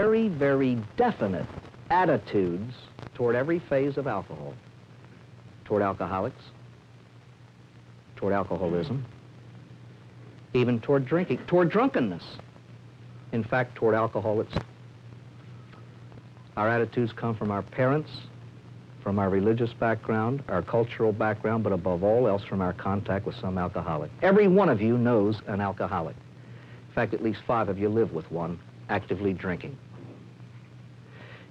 very, very definite attitudes toward every phase of alcohol, toward alcoholics, toward alcoholism, even toward drinking, toward drunkenness. In fact, toward alcohol itself. Our attitudes come from our parents, from our religious background, our cultural background, but above all else from our contact with some alcoholic. Every one of you knows an alcoholic. In fact, at least 5 of you live with one actively drinking.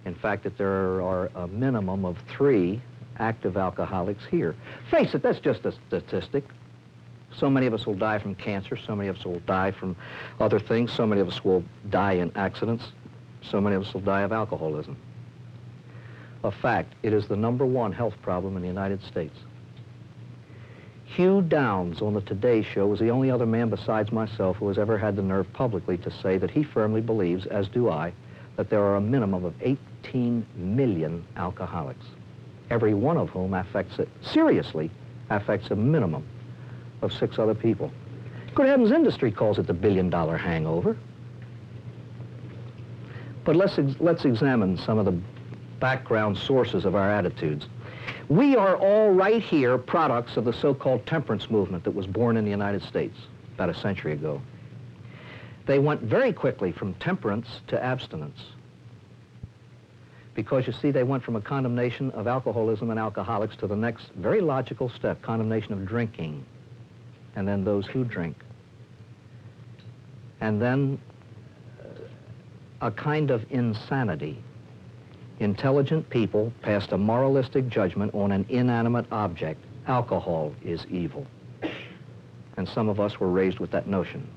In fact, that there are a minimum of 3 active alcoholics here. Face it, that's just a statistic. So many of us will die from cancer, so many of us will die from other things, so many of us will die in accidents, so many of us will die of alcoholism. A fact, it is the #1 health problem in the United States. Hugh Downs on the Today Show was the only other man besides myself who has ever had the nerve publicly to say that he firmly believes, as do I, that there are a minimum of 18 million alcoholics, every one of whom seriously affects a minimum of 6 other people. Good heavens, industry calls it the billion-dollar hangover. But let's examine some of the background sources of our attitudes. We are all right here products of the so-called temperance movement that was born in the United States about a century ago. They went very quickly from temperance to abstinence. Because, you see, they went from a condemnation of alcoholism and alcoholics to the next very logical step, condemnation of drinking, and then those who drink. And then a kind of insanity. Intelligent people passed a moralistic judgment on an inanimate object. Alcohol is evil. And some of us were raised with that notion.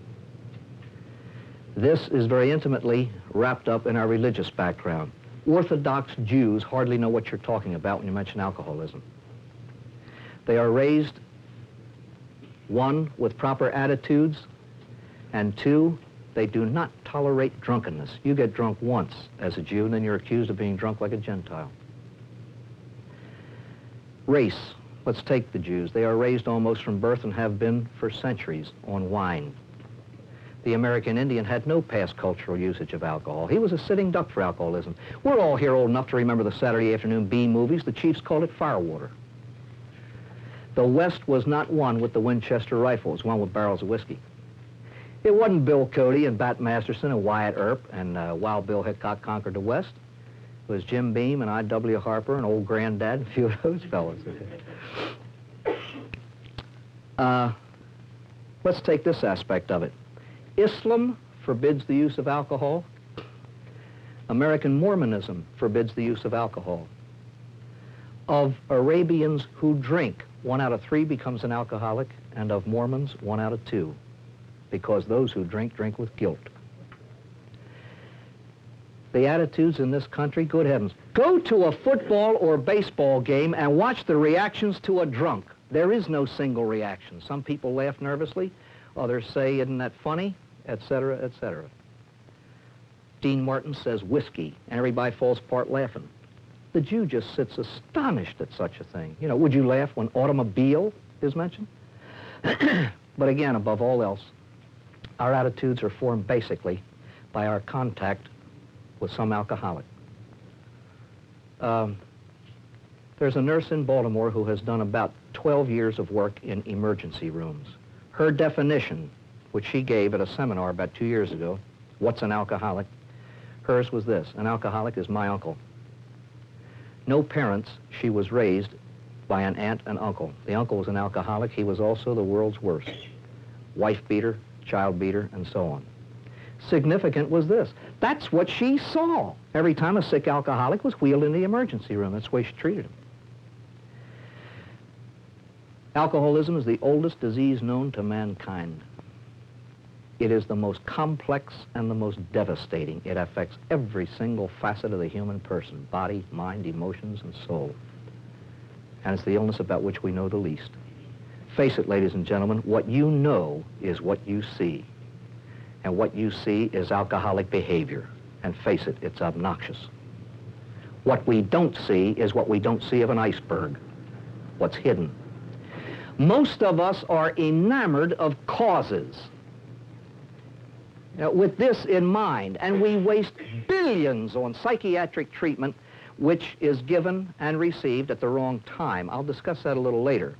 This is very intimately wrapped up in our religious background. Orthodox Jews hardly know what you're talking about when you mention alcoholism. They are raised, 1, with proper attitudes, and 2, they do not tolerate drunkenness. You get drunk once as a Jew, and then you're accused of being drunk like a Gentile. Race. Let's take the Jews. They are raised almost from birth and have been for centuries on wine. The American Indian had no past cultural usage of alcohol. He was a sitting duck for alcoholism. We're all here old enough to remember the Saturday afternoon B movies. The chiefs called it firewater. The West was not one with the Winchester rifle. It was one with barrels of whiskey. It wasn't Bill Cody and Bat Masterson and Wyatt Earp and Wild Bill Hickok conquered the West. It was Jim Beam and I.W. Harper and Old Granddad and a few of those fellows. Let's take this aspect of it. Islam forbids the use of alcohol. American Mormonism forbids the use of alcohol. Of Arabians who drink, 1 out of 3 becomes an alcoholic, and of Mormons, 1 out of 2. Because those who drink, drink with guilt. The attitudes in this country, good heavens. Go to a football or baseball game and watch the reactions to a drunk. There is no single reaction. Some people laugh nervously, others say, isn't that funny, etc., etc. Dean Martin says whiskey, and everybody falls apart laughing. The Jew just sits astonished at such a thing. You know, would you laugh when automobile is mentioned? But again, above all else, our attitudes are formed basically by our contact with some alcoholic. There's a nurse in Baltimore who has done about 12 years of work in emergency rooms. Her definition, which she gave at a seminar about 2 years ago, what's an alcoholic? Hers was this: an alcoholic is my uncle. No parents, she was raised by an aunt and uncle. The uncle was an alcoholic. He was also the world's worst. Wife beater, child beater, and so on. Significant was this: that's what she saw every time a sick alcoholic was wheeled into the emergency room. That's the way she treated him. Alcoholism is the oldest disease known to mankind. It is the most complex and the most devastating. It affects every single facet of the human person: body, mind, emotions, and soul. And it's the illness about which we know the least. Face it, ladies and gentlemen, what you know is what you see. And what you see is alcoholic behavior. And face it, it's obnoxious. What we don't see is what we don't see of an iceberg, what's hidden. Most of us are enamored of causes. with this in mind, and we waste billions on psychiatric treatment which is given and received at the wrong time. I'll discuss that a little later.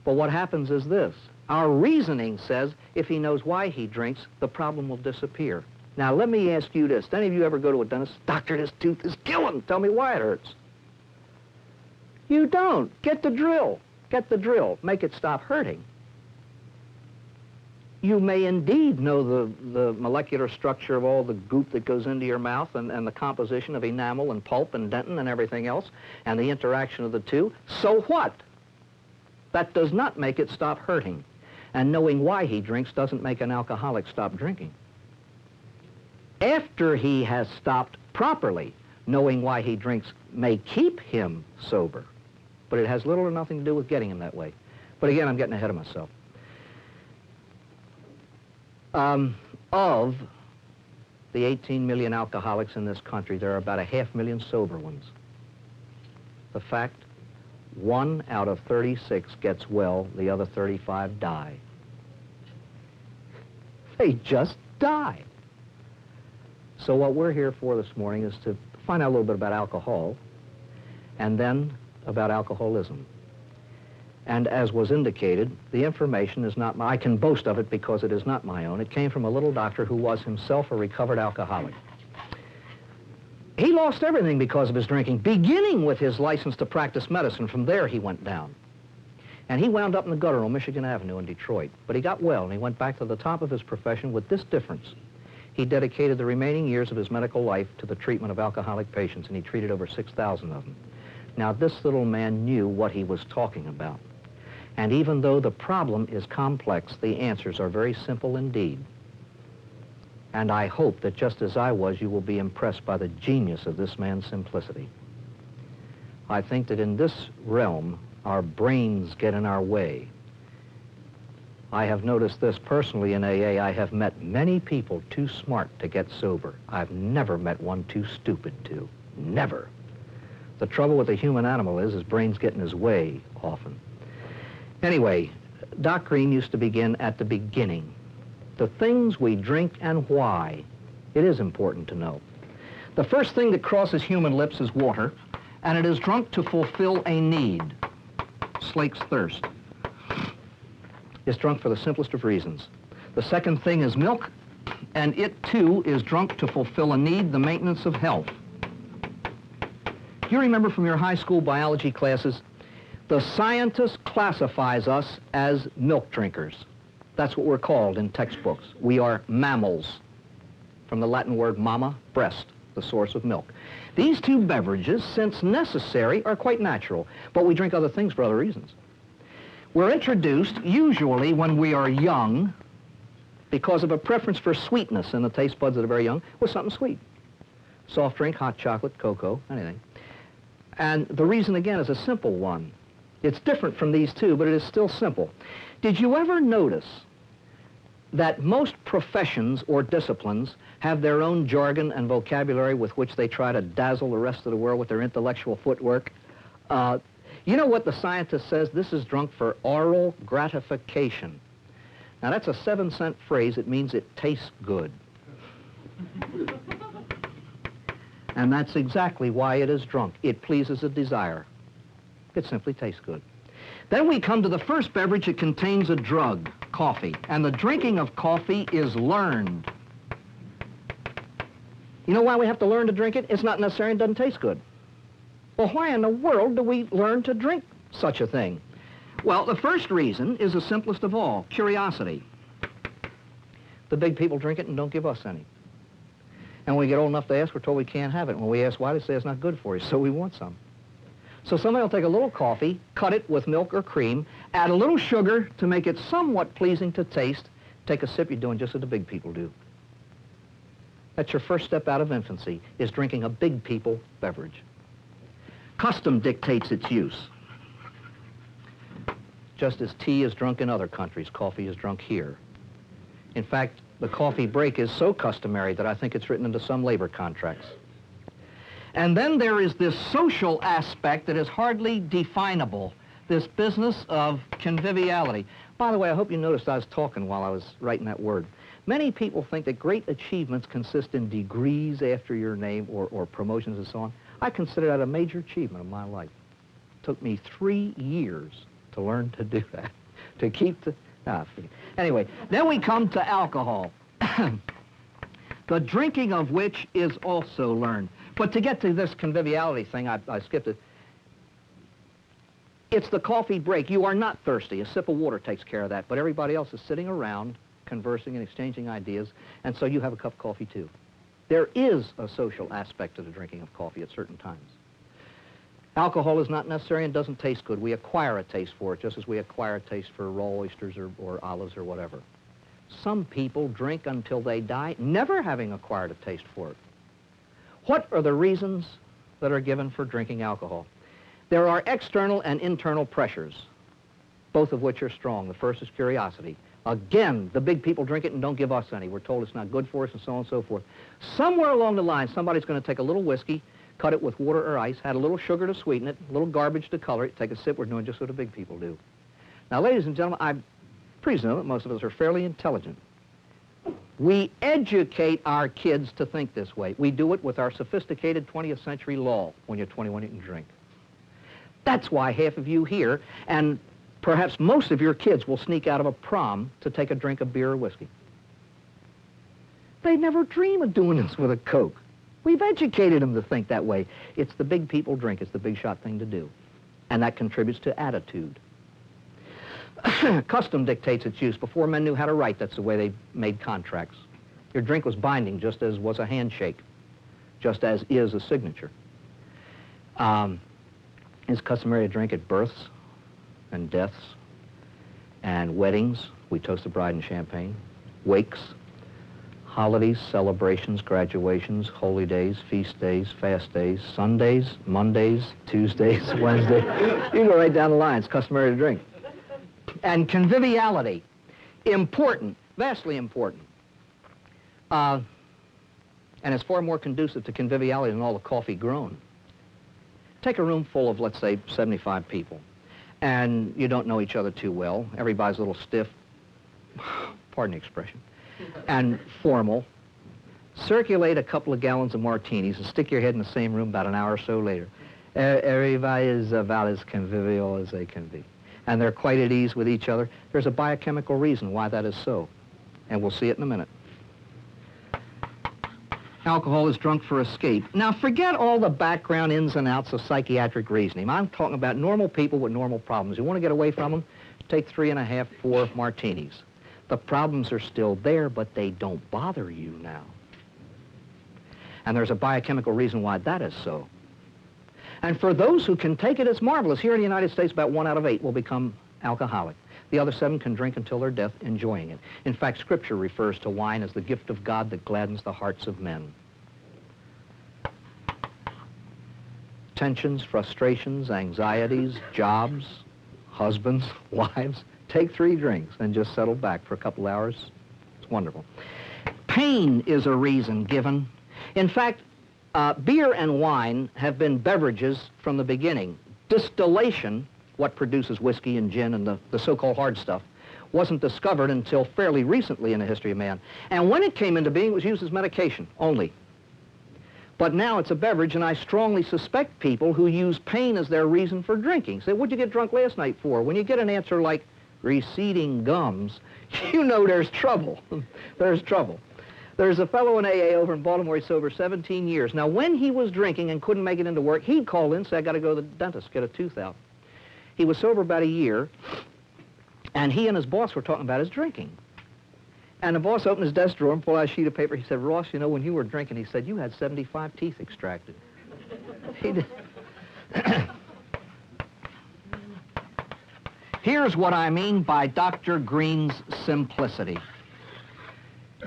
But what happens is this. Our reasoning says if he knows why he drinks, the problem will disappear. Now, let me ask you this. Do any of you ever go to a dentist? Doctor, this tooth is killing. Tell me why it hurts. You don't. Get the drill. Get the drill. Make it stop hurting. You may indeed know the molecular structure of all the goop that goes into your mouth and the composition of enamel and pulp and dentin and everything else and the interaction of the two. So what? That does not make it stop hurting. And knowing why he drinks doesn't make an alcoholic stop drinking. After he has stopped properly, knowing why he drinks may keep him sober. But it has little or nothing to do with getting him that way. But again, I'm getting ahead of myself. Of the 18 million alcoholics in this country, there are about 500,000 sober ones. The fact, 1 out of 36 gets well, the other 35 die. They just die. So what we're here for this morning is to find out a little bit about alcohol and then about alcoholism. And as was indicated, the information is not I can boast of it because it is not my own. It came from a little doctor who was himself a recovered alcoholic. He lost everything because of his drinking, beginning with his license to practice medicine. From there, he went down. And he wound up in the gutter on Michigan Avenue in Detroit. But he got well, and he went back to the top of his profession with this difference. He dedicated the remaining years of his medical life to the treatment of alcoholic patients, and he treated over 6,000 of them. Now, this little man knew what he was talking about. And even though the problem is complex, the answers are very simple indeed. And I hope that just as I was, you will be impressed by the genius of this man's simplicity. I think that in this realm, our brains get in our way. I have noticed this personally in AA. I have met many people too smart to get sober. I've never met one too stupid to. Never. The trouble with the human animal is his brains get in his way often. Anyway, Doc Green used to begin at the beginning. The things we drink and why. It is important to know. The first thing that crosses human lips is water, and it is drunk to fulfill a need. Slakes thirst. It's drunk for the simplest of reasons. The second thing is milk, and it too is drunk to fulfill a need, the maintenance of health. You remember from your high school biology classes, the scientist classifies us as milk drinkers. That's what we're called in textbooks. We are mammals, from the Latin word mama, breast, the source of milk. These two beverages, since necessary, are quite natural, but we drink other things for other reasons. We're introduced, usually when we are young, because of a preference for sweetness in the taste buds that are very young, with something sweet. Soft drink, hot chocolate, cocoa, anything. And the reason, again, is a simple one. It's different from these two, but it is still simple. Did you ever notice that most professions or disciplines have their own jargon and vocabulary with which they try to dazzle the rest of the world with their intellectual footwork? You know what the scientist says? This is drunk for oral gratification. Now, that's a 7-cent phrase. It means it tastes good. And that's exactly why it is drunk. It pleases a desire. It simply tastes good. Then we come to the first beverage. It contains a drug, coffee. And the drinking of coffee is learned. You know why we have to learn to drink it? It's not necessary and doesn't taste good. Well, why in the world do we learn to drink such a thing? Well, the first reason is the simplest of all, curiosity. The big people drink it and don't give us any. And when we get old enough to ask, we're told we can't have it. When we ask why, they say it's not good for you, so we want some. So somebody will take a little coffee, cut it with milk or cream, add a little sugar to make it somewhat pleasing to taste. Take a sip, you're doing just what the big people do. That's your first step out of infancy, is drinking a big people beverage. Custom dictates its use. Just as tea is drunk in other countries, coffee is drunk here. In fact, the coffee break is so customary that I think it's written into some labor contracts. And then there is this social aspect that is hardly definable. this business of conviviality. By the way, I hope you noticed I was talking while I was writing that word. Many people think that great achievements consist in degrees after your name or promotions and so on. I consider that a major achievement of my life. It took me 3 years to learn to do that, to keep the... Anyway, then we come to alcohol, the drinking of which is also learned. But to get to this conviviality thing, I skipped it. It's the coffee break. You are not thirsty. A sip of water takes care of that, but everybody else is sitting around, conversing and exchanging ideas, and so you have a cup of coffee too. There is a social aspect to the drinking of coffee at certain times. Alcohol is not necessary and doesn't taste good. We acquire a taste for it, just as we acquire a taste for raw oysters or olives or whatever. Some people drink until they die, never having acquired a taste for it. What are the reasons that are given for drinking alcohol? There are external and internal pressures, both of which are strong. The first is curiosity. Again, the big people drink it and don't give us any. We're told it's not good for us and so on and so forth. Somewhere along the line, somebody's going to take a little whiskey, cut it with water or ice, add a little sugar to sweeten it, a little garbage to color it, take a sip. We're doing just what the big people do. Now, ladies and gentlemen, I presume that most of us are fairly intelligent. We educate our kids to think this way. We do it with our sophisticated 20th century law. When you're 21, you can drink. That's why half of you here, and perhaps most of your kids, will sneak out of a prom to take a drink of beer or whiskey. They never dream of doing this with a Coke. We've educated them to think that way. It's the big people drink. It's the big shot thing to do. And that contributes to attitude. Custom dictates its use. Before men knew how to write, that's the way they made contracts. Your drink was binding, just as was a handshake, just as is a signature. It's customary to drink at births and deaths and weddings. We toast the bride in champagne. Wakes, holidays, celebrations, graduations, holy days, feast days, fast days, Sundays, Mondays, Tuesdays, Wednesdays. You can go right down the line. It's customary to drink. And conviviality, important, vastly important. And it's far more conducive to conviviality than all the coffee grown. Take a room full of, let's say, 75 people, and you don't know each other too well. Everybody's a little stiff, pardon the expression, and formal. Circulate a couple of gallons of martinis and stick your head in the same room about an hour or so later. Everybody is about as convivial as they can be. And they're quite at ease with each other. There's a biochemical reason why that is so, and we'll see it in a minute. Alcohol is drunk for escape. Now, forget all the background ins and outs of psychiatric reasoning. I'm talking about normal people with normal problems. You want to get away from them? Take 3.5, 4 martinis. The problems are still there, but they don't bother you now. And there's a biochemical reason why that is so. And for those who can take it, it's marvelous. Here in the United States, about 1 out of 8 will become alcoholic. The other 7 can drink until their death, enjoying it. In fact, Scripture refers to wine as the gift of God that gladdens the hearts of men. Tensions, frustrations, anxieties, jobs, husbands, wives. Take 3 drinks and just settle back for a couple hours. It's wonderful. Pain is a reason given. In fact, beer and wine have been beverages from the beginning. Distillation, what produces whiskey and gin and the so-called hard stuff, wasn't discovered until fairly recently in the history of man. And when it came into being, it was used as medication only. But now it's a beverage, and I strongly suspect people who use pain as their reason for drinking. Say, what'd you get drunk last night for? When you get an answer like receding gums, you know there's trouble. There's trouble. There's a fellow in AA over in Baltimore, he's sober 17 years. Now, when he was drinking and couldn't make it into work, he'd call in and say, I got to go to the dentist, get a tooth out. He was sober about a year, and he and his boss were talking about his drinking. And the boss opened his desk drawer and pulled out a sheet of paper. He said, Ross, you know, when you were drinking, he said, you had 75 teeth extracted. He did. Here's what I mean by Dr. Green's simplicity.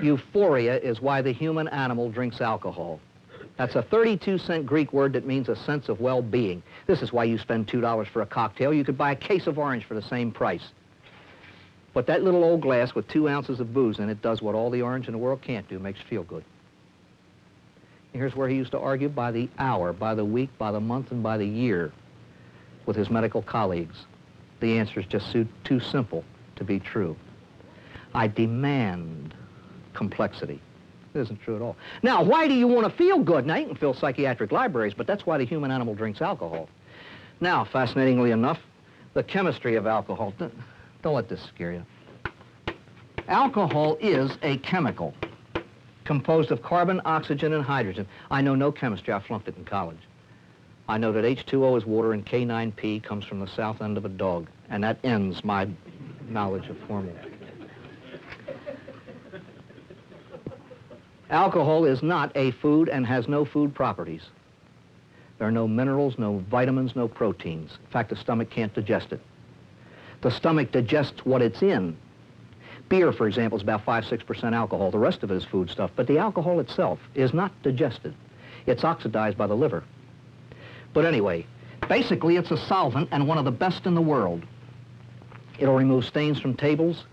Euphoria is why the human animal drinks alcohol. That's a 32-cent Greek word that means a sense of well-being. This is why you spend $2 for a cocktail. You could buy a case of orange for the same price. But that little old glass with 2 ounces of booze in it does what all the orange in the world can't do, makes you feel good. And here's where he used to argue by the hour, by the week, by the month, and by the year with his medical colleagues. The answer is just too simple to be true. I demand complexity. It isn't true at all. Now, why do you want to feel good? Now, you can fill psychiatric libraries, but that's why the human animal drinks alcohol. Now, fascinatingly enough, the chemistry of alcohol. Don't let this scare you. Alcohol is a chemical composed of carbon, oxygen, and hydrogen. I know no chemistry. I flunked it in college. I know that H2O is water and K9P comes from the south end of a dog, and that ends my knowledge of formula. Alcohol is not a food and has no food properties. There are no minerals, no vitamins, no proteins. In fact, the stomach can't digest it. The stomach digests what it's in. Beer, for example, is about 5-6% alcohol. The rest of it is food stuff. But the alcohol itself is not digested. It's oxidized by the liver. But anyway, basically it's a solvent and one of the best in the world. It'll remove stains from tables,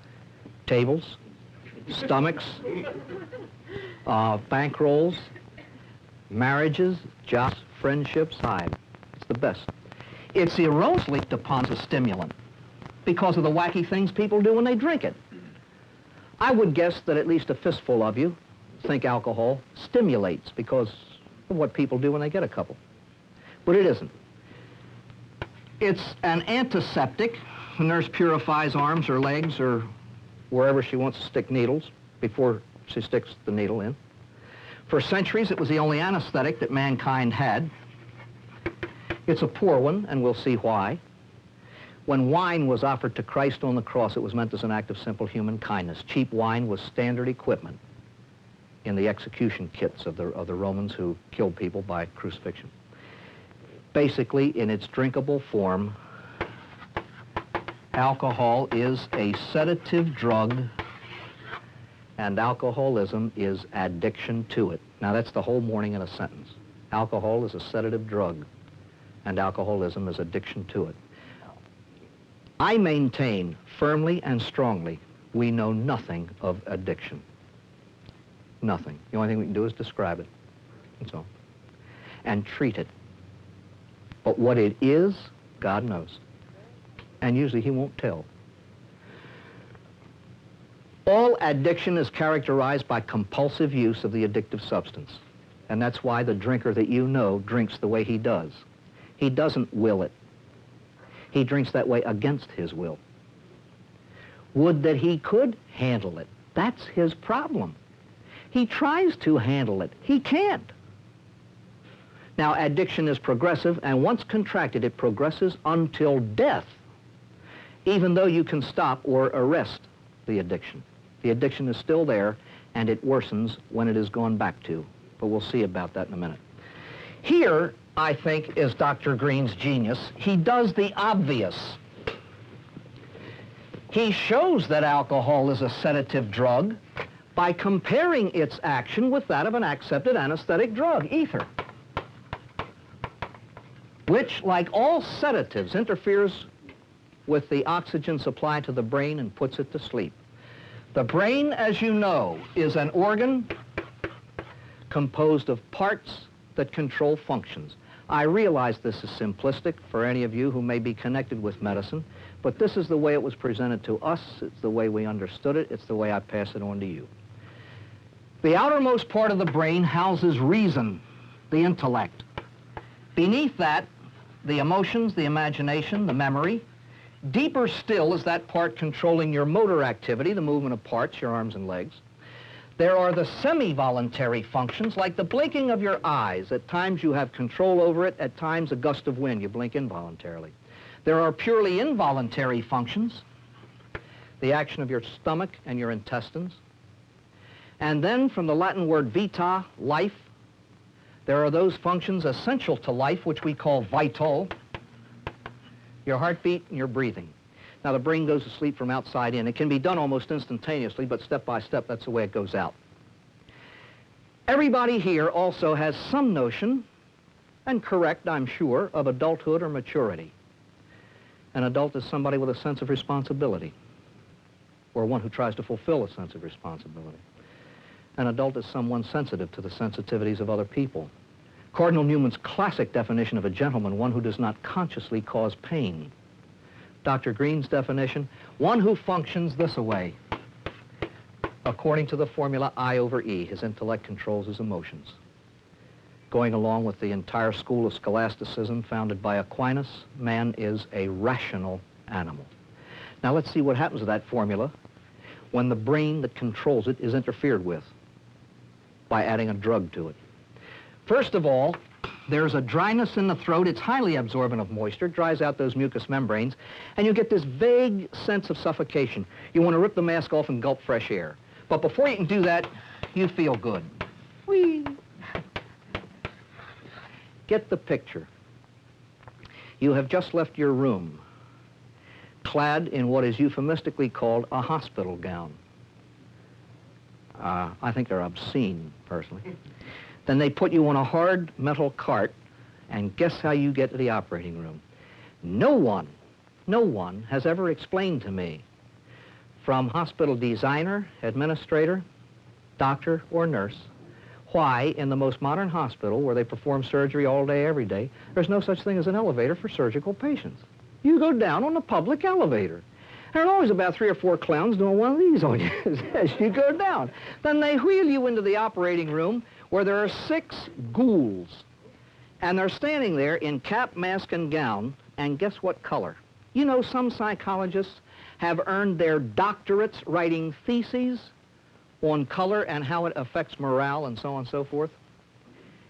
stomachs, bankrolls, marriages, jobs, friendships, it's the best. It's erroneously looked upon as a stimulant because of the wacky things people do when they drink it. I would guess that at least a fistful of you think alcohol stimulates because of what people do when they get a couple. But it isn't. It's an antiseptic. The nurse purifies arms or legs or wherever she wants to stick needles before she sticks the needle in. For centuries, it was the only anesthetic that mankind had. It's a poor one, and we'll see why. When wine was offered to Christ on the cross, it was meant as an act of simple human kindness. Cheap wine was standard equipment in the execution kits of the Romans who killed people by crucifixion. Basically, in its drinkable form, alcohol is a sedative drug, and alcoholism is addiction to it. Now, that's the whole morning in a sentence. Alcohol is a sedative drug, and alcoholism is addiction to it. I maintain firmly and strongly we know nothing of addiction. Nothing. The only thing we can do is describe it. That's all. And treat it. But what it is, God knows. And usually he won't tell. All addiction is characterized by compulsive use of the addictive substance. And that's why the drinker that you know drinks the way he does. He doesn't will it. He drinks that way against his will. Would that he could handle it. That's his problem. He tries to handle it. He can't. Now, addiction is progressive, and once contracted, it progresses until death, even though you can stop or arrest the addiction. The addiction is still there, and it worsens when it is gone back to. But we'll see about that in a minute. Here, I think, is Dr. Green's genius. He does the obvious. He shows that alcohol is a sedative drug by comparing its action with that of an accepted anesthetic drug, ether, which, like all sedatives, interferes with the oxygen supply to the brain and puts it to sleep. The brain, as you know, is an organ composed of parts that control functions. I realize this is simplistic for any of you who may be connected with medicine, but this is the way it was presented to us. It's the way we understood it. It's the way I pass it on to you. The outermost part of the brain houses reason, the intellect. Beneath that, the emotions, the imagination, the memory. Deeper still is that part controlling your motor activity, the movement of parts, your arms and legs. There are the semi-voluntary functions, like the blinking of your eyes. At times you have control over it, at times a gust of wind, you blink involuntarily. There are purely involuntary functions, the action of your stomach and your intestines. And then from the Latin word vita, life, there are those functions essential to life, which we call vital, your heartbeat and your breathing. Now, the brain goes to sleep from outside in. It can be done almost instantaneously, but step by step, that's the way it goes out. Everybody here also has some notion, and correct, I'm sure, of adulthood or maturity. An adult is somebody with a sense of responsibility, or one who tries to fulfill a sense of responsibility. An adult is someone sensitive to the sensitivities of other people. Cardinal Newman's classic definition of a gentleman, one who does not consciously cause pain. Dr. Green's definition, one who functions this way, according to the formula I over E. His intellect controls his emotions. Going along with the entire school of scholasticism founded by Aquinas, man is a rational animal. Now let's see what happens to that formula when the brain that controls it is interfered with by adding a drug to it. First of all, there's a dryness in the throat. It's highly absorbent of moisture, dries out those mucous membranes, and you get this vague sense of suffocation. You want to rip the mask off and gulp fresh air. But before you can do that, you feel good. Whee! Get the picture. You have just left your room, clad in what is euphemistically called a hospital gown. I think they're obscene, personally. Then they put you on a hard metal cart, and guess how you get to the operating room? No one has ever explained to me, from hospital designer, administrator, doctor, or nurse, why in the most modern hospital, where they perform surgery all day, every day, there's no such thing as an elevator for surgical patients. You go down on the public elevator. There are always about 3 or 4 clowns doing one of these on you as you go down. Then they wheel you into the operating room where there are 6 ghouls. And they're standing there in cap, mask, and gown, and guess what color? You know, some psychologists have earned their doctorates writing theses on color and how it affects morale and so on and so forth.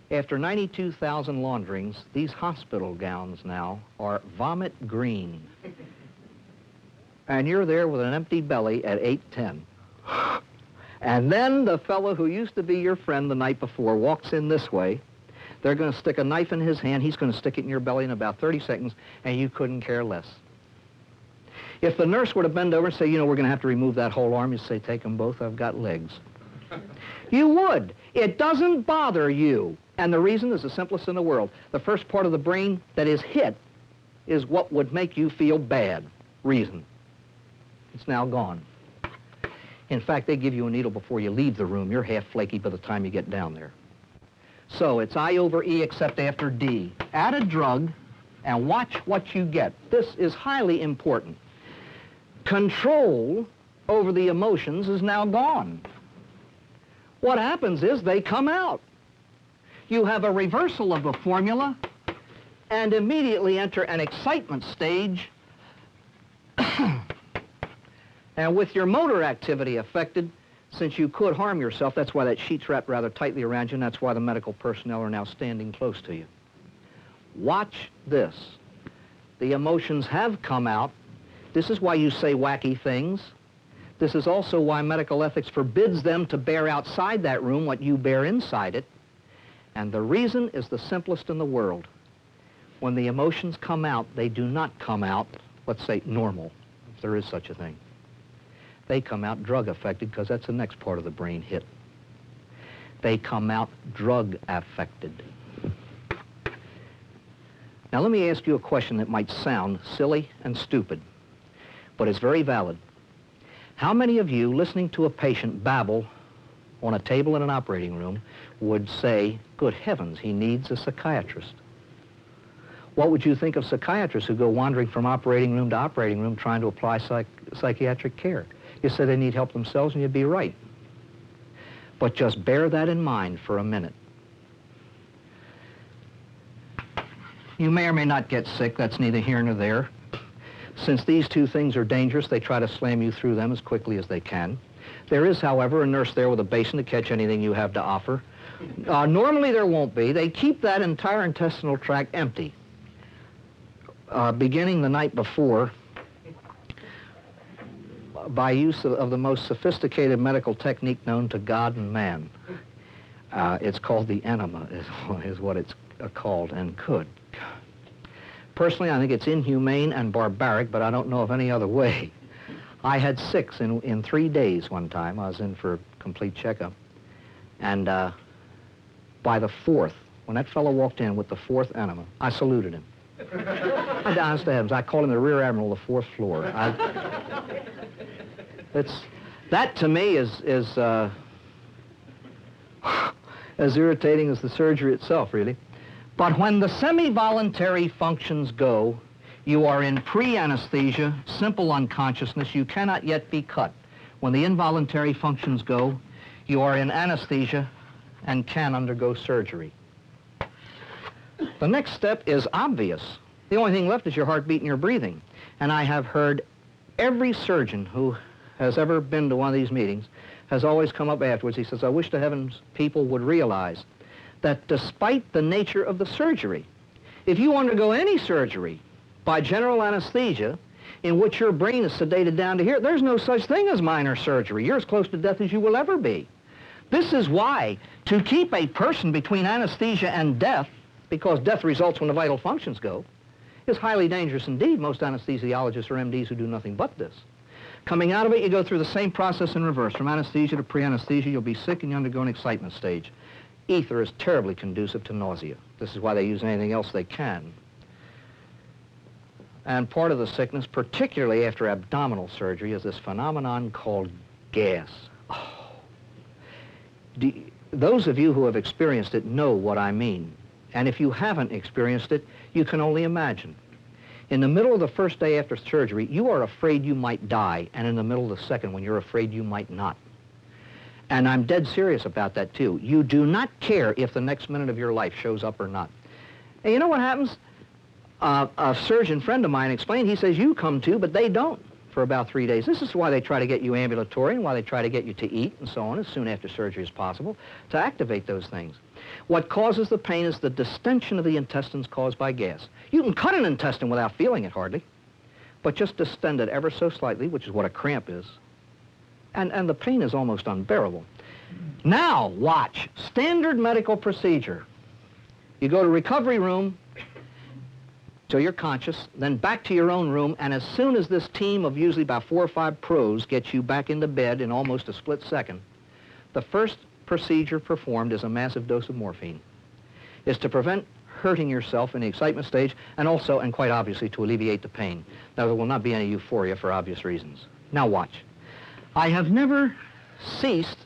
After 92,000 launderings, these hospital gowns now are vomit green. And you're there with an empty belly at 8:10. And then the fellow who used to be your friend the night before walks in this way. They're going to stick a knife in his hand. He's going to stick it in your belly in about 30 seconds, and you couldn't care less. If the nurse were to bend over and say, you know, we're going to have to remove that whole arm, you'd say, take them both, I've got legs. You would. It doesn't bother you. And the reason is the simplest in the world. The first part of the brain that is hit is what would make you feel bad. Reason. It's now gone. In fact, they give you a needle before you leave the room. You're half flaky by the time you get down there. So it's I over E except after D. Add a drug and watch what you get. This is highly important. Control over the emotions is now gone. What happens is they come out. You have a reversal of the formula and immediately enter an excitement stage. And with your motor activity affected, since you could harm yourself, that's why that sheet's wrapped rather tightly around you, and that's why the medical personnel are now standing close to you. Watch this. The emotions have come out. This is why you say wacky things. This is also why medical ethics forbids them to bear outside that room what you bear inside it. And the reason is the simplest in the world. When the emotions come out, they do not come out, let's say, normal, if there is such a thing. They come out drug affected because that's the next part of the brain hit. They come out drug affected. Now let me ask you a question that might sound silly and stupid, but it's very valid. How many of you listening to a patient babble on a table in an operating room would say, good heavens, he needs a psychiatrist? What would you think of psychiatrists who go wandering from operating room to operating room trying to apply psychiatric care? You say they need help themselves, and you'd be right. But just bear that in mind for a minute. You may or may not get sick. That's neither here nor there. Since these 2 things are dangerous, they try to slam you through them as quickly as they can. There is, however, a nurse there with a basin to catch anything you have to offer. Normally there won't be. They keep that entire intestinal tract empty. Beginning the night before, by use of the most sophisticated medical technique known to God and man. It's called the enema, is what it's called, and could. Personally, I think it's inhumane and barbaric, but I don't know of any other way. I had 6 in 3 days one time. I was in for a complete checkup. And by the 4th, when that fellow walked in with the 4th enema, I saluted him. Honest to heavens, I called him the Rear Admiral of the 4th floor. That to me is as irritating as the surgery itself, really. But when the semi-voluntary functions go, You are in pre-anesthesia, simple unconsciousness. You cannot yet be cut. When the involuntary functions go, you are in anesthesia and can undergo surgery. The next step is obvious. The only thing left is your heartbeat and your breathing. And I have heard every surgeon who has ever been to one of these meetings has always come up afterwards. He says, I wish to heavens people would realize that despite the nature of the surgery, if you undergo any surgery by general anesthesia in which your brain is sedated down to here, there's no such thing as minor surgery. You're as close to death as you will ever be. This is why, to keep a person between anesthesia and death, because death results when the vital functions go, is highly dangerous indeed. Most anesthesiologists are MDs who do nothing but this. Coming out of it, you go through the same process in reverse. From anesthesia to pre-anesthesia, you'll be sick and you undergo an excitement stage. Ether is terribly conducive to nausea. This is why they use anything else they can. And part of the sickness, particularly after abdominal surgery, is this phenomenon called gas. Oh. Those of you who have experienced it know what I mean. And if you haven't experienced it, you can only imagine. In the middle of the first day after surgery, you are afraid you might die, and in the middle of the second one, you're afraid you might not. And I'm dead serious about that, too. You do not care if the next minute of your life shows up or not. And you know what happens? A surgeon friend of mine explained, he says, you come too, but they don't for about 3 days. This is why they try to get you ambulatory and why they try to get you to eat and so on as soon after surgery as possible, to activate those things. What causes the pain is the distension of the intestines caused by gas. You can cut an intestine without feeling it hardly, but just distend it ever so slightly, which is what a cramp is, and the pain is almost unbearable. Now, watch. Standard medical procedure. You go to recovery room till you're conscious, then back to your own room, and as soon as this team of usually about 4 or 5 pros gets you back into bed in almost a split second, the first procedure performed is a massive dose of morphine. It's to prevent hurting yourself in the excitement stage, and also, and quite obviously, to alleviate the pain. Now, there will not be any euphoria for obvious reasons. Now, watch. I have never ceased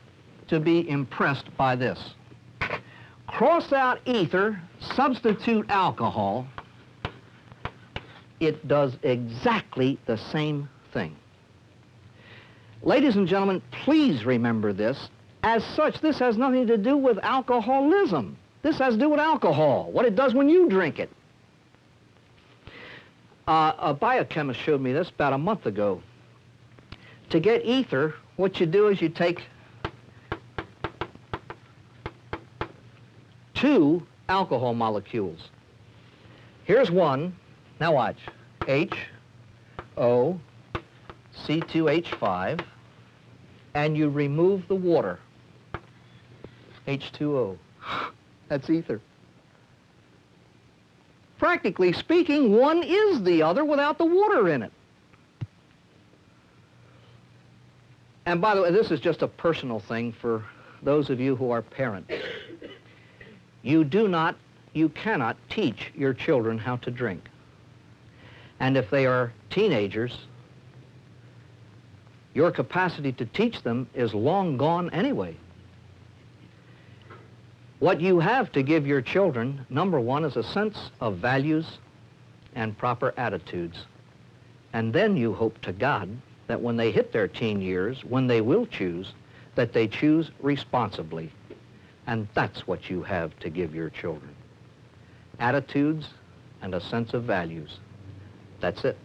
to be impressed by this. Cross out ether, substitute alcohol. It does exactly the same thing. Ladies and gentlemen, please remember this. As such, this has nothing to do with alcoholism. This has to do with alcohol, what it does when you drink it. A biochemist showed me this about a month ago. To get ether, what you do is you take 2 alcohol molecules. Here's one. Now watch. H-O, C2H5, and you remove the water. H2O. That's ether. Practically speaking, one is the other without the water in it. And by the way, this is just a personal thing for those of you who are parents. You cannot teach your children how to drink. And if they are teenagers, your capacity to teach them is long gone anyway. What you have to give your children, number one, is a sense of values and proper attitudes. And then you hope to God that when they hit their teen years, when they will choose, that they choose responsibly. And that's what you have to give your children. Attitudes and a sense of values. That's it.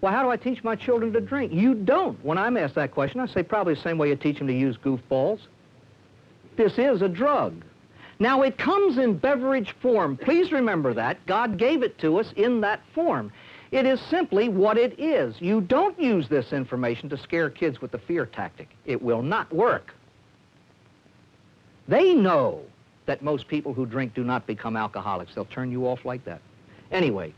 Well, how do I teach my children to drink? You don't. When I'm asked that question, I say probably the same way you teach them to use goofballs. This is a drug. Now, it comes in beverage form. Please remember that. God gave it to us in that form. It is simply what it is. You don't use this information to scare kids with the fear tactic. It will not work. They know that most people who drink do not become alcoholics. They'll turn you off like that. Anyway,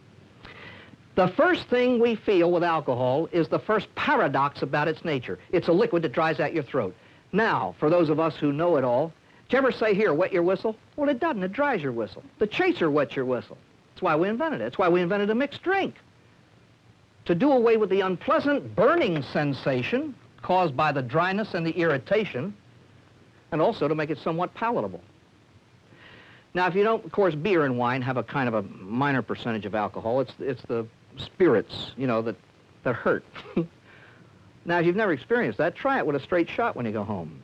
the first thing we feel with alcohol is the first paradox about its nature. It's a liquid that dries out your throat. Now, for those of us who know it all, did you ever say, here, wet your whistle? Well, it doesn't. It dries your whistle. The chaser wets your whistle. That's why we invented it. That's why we invented a mixed drink. To do away with the unpleasant burning sensation caused by the dryness and the irritation, and also to make it somewhat palatable. Now, if you don't, of course, beer and wine have a kind of a minor percentage of alcohol. It's the spirits, you know, that hurt. Now, if you've never experienced that, try it with a straight shot when you go home.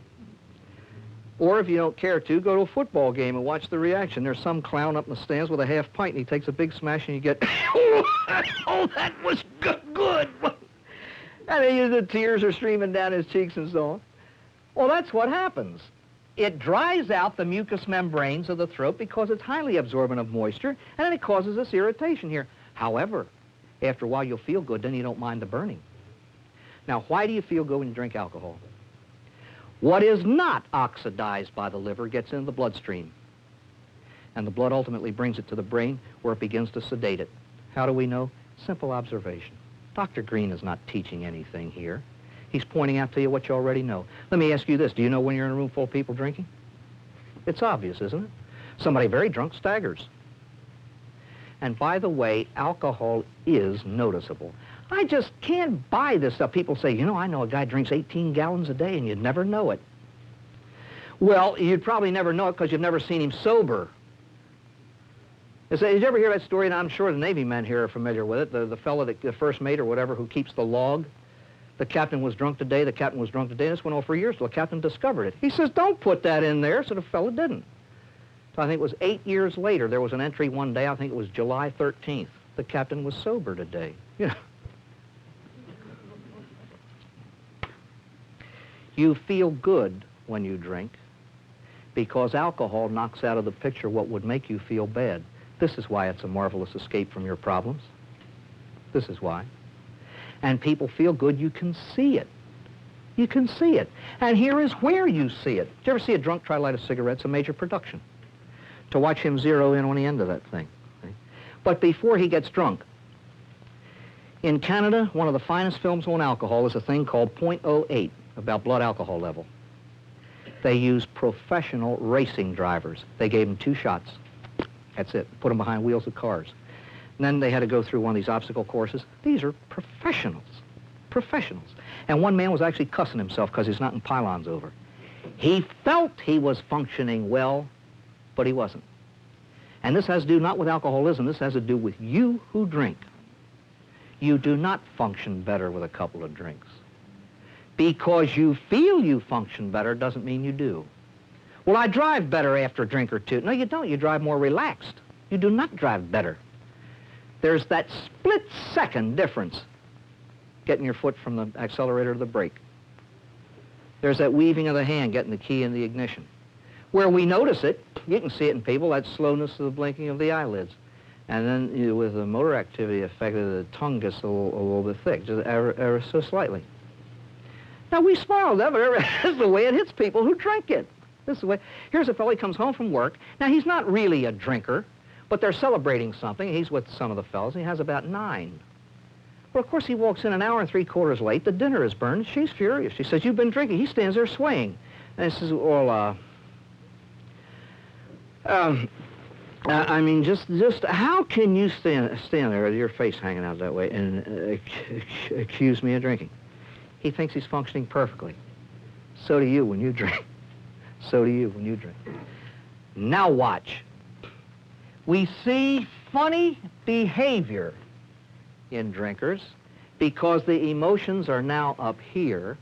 Or if you don't care to, go to a football game and watch the reaction. There's some clown up in the stands with a half pint, and he takes a big smash, and you get, oh, that was good. And then the tears are streaming down his cheeks and so on. Well, that's what happens. It dries out the mucous membranes of the throat because it's highly absorbent of moisture, and then it causes this irritation here. However, after a while, you'll feel good, then you don't mind the burning. Now, why do you feel good when you drink alcohol? What is not oxidized by the liver gets into the bloodstream, and the blood ultimately brings it to the brain where it begins to sedate it. How do we know? Simple observation. Dr. Green is not teaching anything here. He's pointing out to you what you already know. Let me ask you this. Do you know when you're in a room full of people drinking? It's obvious, isn't it? Somebody very drunk staggers. And by the way, alcohol is noticeable. I just can't buy this stuff. People say, you know, I know a guy drinks 18 gallons a day, and you'd never know it. Well, you'd probably never know it because you've never seen him sober. Did you ever hear that story? And I'm sure the Navy men here are familiar with it. The fellow, the first mate or whatever, who keeps the log. The captain was drunk today, the captain was drunk today, and this went on for years till the captain discovered it. He says, don't put that in there, so the fellow didn't. So I think it was 8 years later, there was an entry one day, I think it was July 13th. The captain was sober today. You know. You feel good when you drink because alcohol knocks out of the picture what would make you feel bad. This is why it's a marvelous escape from your problems. This is why. And people feel good, you can see it. You can see it. And here is where you see it. Did you ever see a drunk try to light a cigarette? It's a major production. To watch him zero in on the end of that thing. But before he gets drunk, in Canada, one of the finest films on alcohol is a thing called .08, about blood alcohol level. They used professional racing drivers. They gave them 2 shots. That's it. Put them behind wheels of cars. And then they had to go through one of these obstacle courses. These are professionals. Professionals. And one man was actually cussing himself because he's knocking pylons over. He felt he was functioning well, but he wasn't. And this has to do not with alcoholism. This has to do with you who drink. You do not function better with a couple of drinks. Because you feel you function better doesn't mean you do. Well, I drive better after a drink or two. No, you don't. You drive more relaxed. You do not drive better. There's that split-second difference getting your foot from the accelerator to the brake. There's that weaving of the hand, getting the key in the ignition. Where we notice it, you can see it in people, that slowness of the blinking of the eyelids. And then with the motor activity affected, the tongue gets a little bit thick, just ever so slightly. Now, we smile, but this is the way it hits people who drink it. This is the way. Here's a fellow, he comes home from work. Now, he's not really a drinker, but they're celebrating something. He's with some of the fellows. He has about 9. Well, of course, he walks in an hour and 3/4 late. The dinner is burned. She's furious. She says, you've been drinking. He stands there swaying. And he says, well, I mean, just how can you stand there with your face hanging out that way and accuse me of drinking? He thinks he's functioning perfectly. So do you when you drink. So do you when you drink. Now watch. We see funny behavior in drinkers because the emotions are now up here,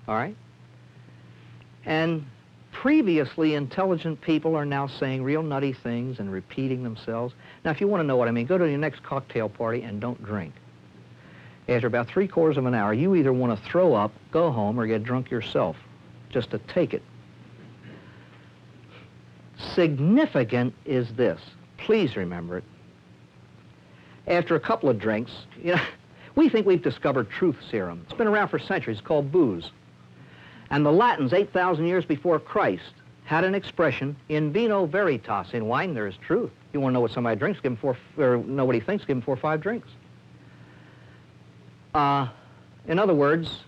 all right? And previously intelligent people are now saying real nutty things and repeating themselves. Now, if you want to know what I mean, go to your next cocktail party and don't drink. After about 3/4 of an hour, you either want to throw up, go home, or get drunk yourself, just to take it. Significant is this. Please remember it. After a couple of drinks, you know, we think we've discovered truth serum. It's been around for centuries. It's called booze. And the Latins, 8,000 years before Christ, had an expression, in vino veritas. In wine, there is truth. You want to know what somebody drinks, give him know what he thinks, give him 4 or 5 drinks. In other words,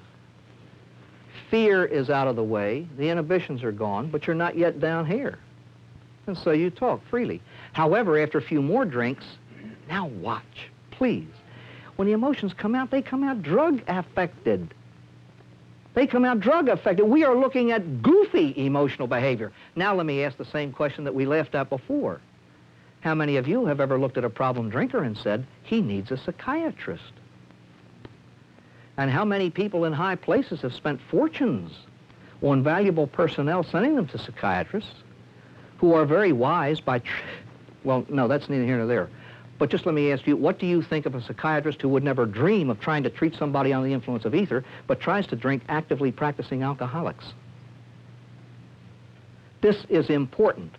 fear is out of the way, the inhibitions are gone, but you're not yet down here. And so you talk freely. However, after a few more drinks, now watch, please. When the emotions come out, they come out drug-affected. They come out drug affected. We are looking at goofy emotional behavior. Now let me ask the same question that we laughed at before. How many of you have ever looked at a problem drinker and said, he needs a psychiatrist? And how many people in high places have spent fortunes on valuable personnel sending them to psychiatrists who are very wise by, well, no, that's neither here nor there. But just let me ask you, what do you think of a psychiatrist who would never dream of trying to treat somebody under the influence of ether, but tries to drink actively practicing alcoholics? This is important.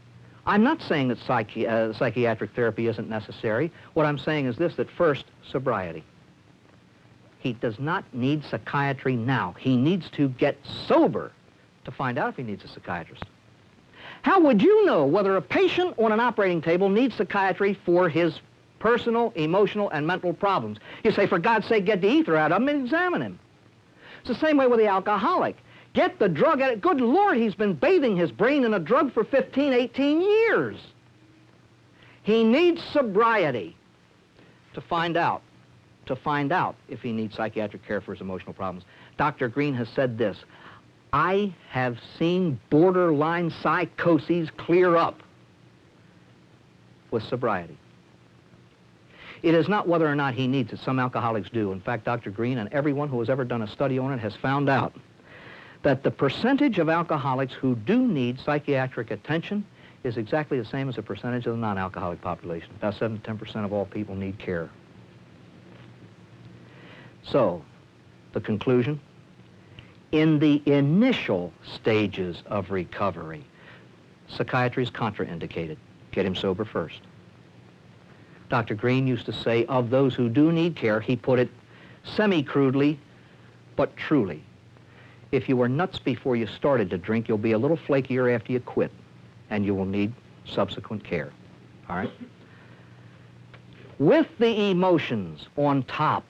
I'm not saying that psychiatric therapy isn't necessary. What I'm saying is this, that first, sobriety. He does not need psychiatry now. He needs to get sober to find out if he needs a psychiatrist. How would you know whether a patient on an operating table needs psychiatry for his personal, emotional, and mental problems? You say, for God's sake, get the ether out of him and examine him. It's the same way with the alcoholic. Get the drug out of it. Good Lord, he's been bathing his brain in a drug for 15, 18 years. He needs sobriety to find out if he needs psychiatric care for his emotional problems. Dr. Green has said this, I have seen borderline psychoses clear up with sobriety. It is not whether or not he needs it. Some alcoholics do. In fact, Dr. Green and everyone who has ever done a study on it has found out that the percentage of alcoholics who do need psychiatric attention is exactly the same as the percentage of the non-alcoholic population. About 7 to 10% of all people need care. So, the conclusion, in the initial stages of recovery, psychiatry is contraindicated. Get him sober first. Dr. Green used to say, of those who do need care, he put it semi-crudely, but truly. If you were nuts before you started to drink, you'll be a little flakier after you quit, and you will need subsequent care. All right? With the emotions on top,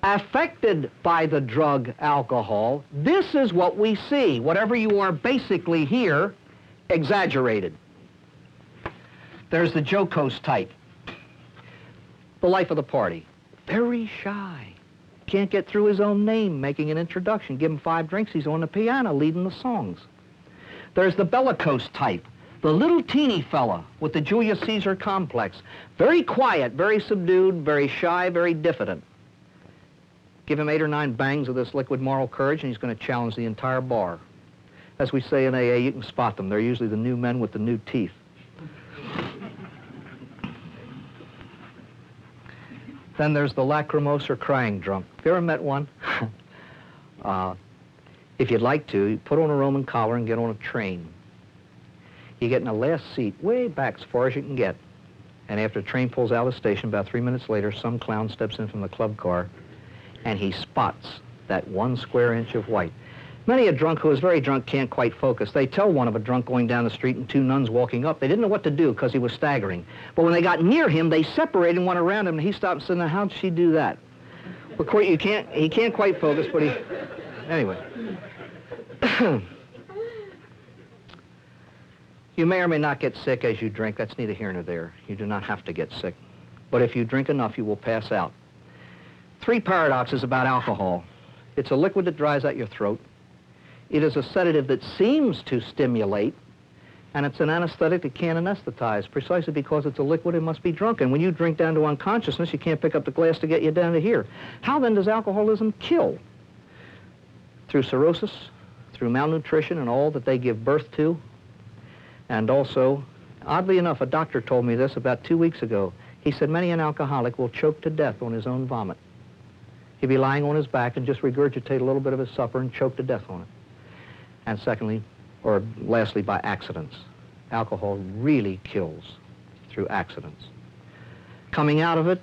affected by the drug alcohol, this is what we see. Whatever you are basically here, exaggerated. There's the jocose type. The life of the party. Very shy. Can't get through his own name, making an introduction. Give him 5 drinks, he's on the piano leading the songs. There's the bellicose type. The little teeny fella with the Julius Caesar complex. Very quiet, very subdued, very shy, very diffident. Give him 8 or 9 bangs of this liquid moral courage and he's going to challenge the entire bar. As we say in AA, you can spot them. They're usually the new men with the new teeth. Then there's the lachrymose or crying drunk. Have you ever met one? If you'd like to, you put on a Roman collar and get on a train. You get in the last seat, way back as far as you can get. And after the train pulls out of the station, about 3 minutes later, some clown steps in from the club car and he spots that 1 square inch of white. Many a drunk who is very drunk can't quite focus. They tell one of a drunk going down the street and 2 nuns walking up. They didn't know what to do because he was staggering. But when they got near him, they separated and went around him, and he stopped and said, now, how'd she do that? Of course, he can't quite focus, but he... Anyway. You may or may not get sick as you drink. That's neither here nor there. You do not have to get sick. But if you drink enough, you will pass out. 3 paradoxes about alcohol. It's a liquid that dries out your throat. It is a sedative that seems to stimulate, and it's an anesthetic that can't anesthetize, precisely because it's a liquid and must be drunk. And when you drink down to unconsciousness, you can't pick up the glass to get you down to here. How then does alcoholism kill? Through cirrhosis, through malnutrition and all that they give birth to. And also, oddly enough, a doctor told me this about 2 weeks ago. He said many an alcoholic will choke to death on his own vomit. He'd be lying on his back and just regurgitate a little bit of his supper and choke to death on it. And secondly, or lastly, by accidents. Alcohol really kills through accidents. Coming out of it,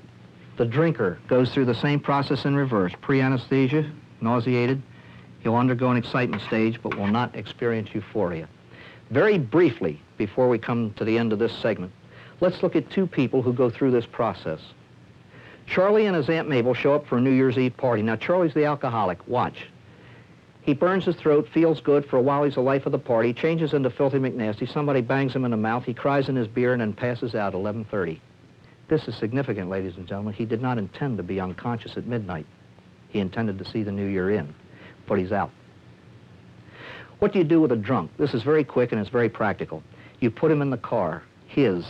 the drinker goes through the same process in reverse. Pre-anesthesia, nauseated. He'll undergo an excitement stage, but will not experience euphoria. Very briefly, before we come to the end of this segment, let's look at 2 people who go through this process. Charlie and his Aunt Mabel show up for a New Year's Eve party. Now, Charlie's the alcoholic. Watch. He burns his throat, feels good. For a while, he's the life of the party, changes into filthy McNasty. Somebody bangs him in the mouth. He cries in his beer and then passes out 11:30. This is significant, ladies and gentlemen. He did not intend to be unconscious at midnight. He intended to see the new year in. but he's out. What do you do with a drunk? This is very quick and it's very practical. You put him in the car, his.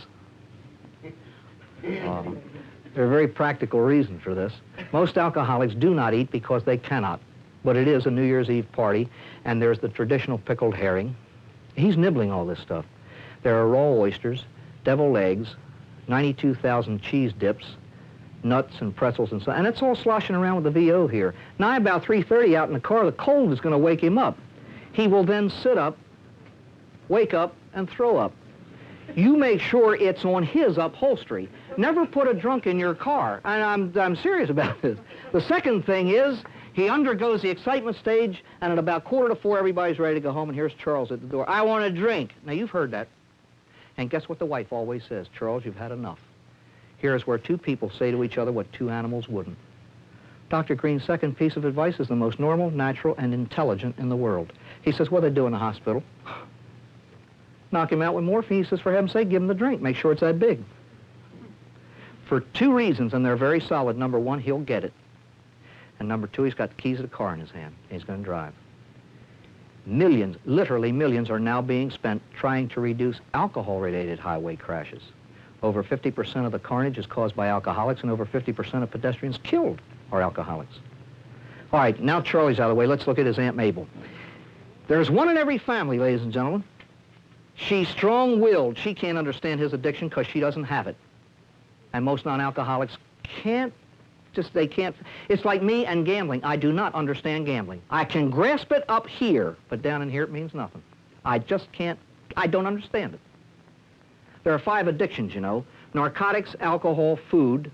There are very practical reasons for this. Most alcoholics do not eat because they cannot, but it is a New Year's Eve party, and there's the traditional pickled herring. He's nibbling all this stuff. There are raw oysters, deviled eggs, 92,000 cheese dips, nuts and pretzels and so on, and it's all sloshing around with the VO here. Now, about 3:30 out in the car, the cold is going to wake him up. He will then sit up, wake up, and throw up. You make sure it's on his upholstery. Never put a drunk in your car, and I'm serious about this. The second thing is, he undergoes the excitement stage, and at about 3:45, everybody's ready to go home, and here's Charles at the door. I want a drink. Now, you've heard that. And guess what the wife always says? Charles, you've had enough. Here's where two people say to each other what two animals wouldn't. Dr. Green's second piece of advice is the most normal, natural, and intelligent in the world. He says, what do they do in the hospital? Knock him out with morphine. He says, for heaven's sake, give him the drink. Make sure it's that big. For two reasons, and they're very solid. Number one, he'll get it. And number two, he's got the keys of the car in his hand. He's going to drive. Millions, literally millions, are now being spent trying to reduce alcohol-related highway crashes. Over 50% of the carnage is caused by alcoholics, and over 50% of pedestrians killed are alcoholics. All right, now Charlie's out of the way. Let's look at his Aunt Mabel. There's one in every family, ladies and gentlemen. She's strong-willed. She can't understand his addiction because she doesn't have it. And most non-alcoholics can't. They can't. It's like me and gambling. I do not understand gambling. I can grasp it up here, but down in here it means nothing. I just can't. I don't understand it. There are 5 addictions, you know. Narcotics, alcohol, food,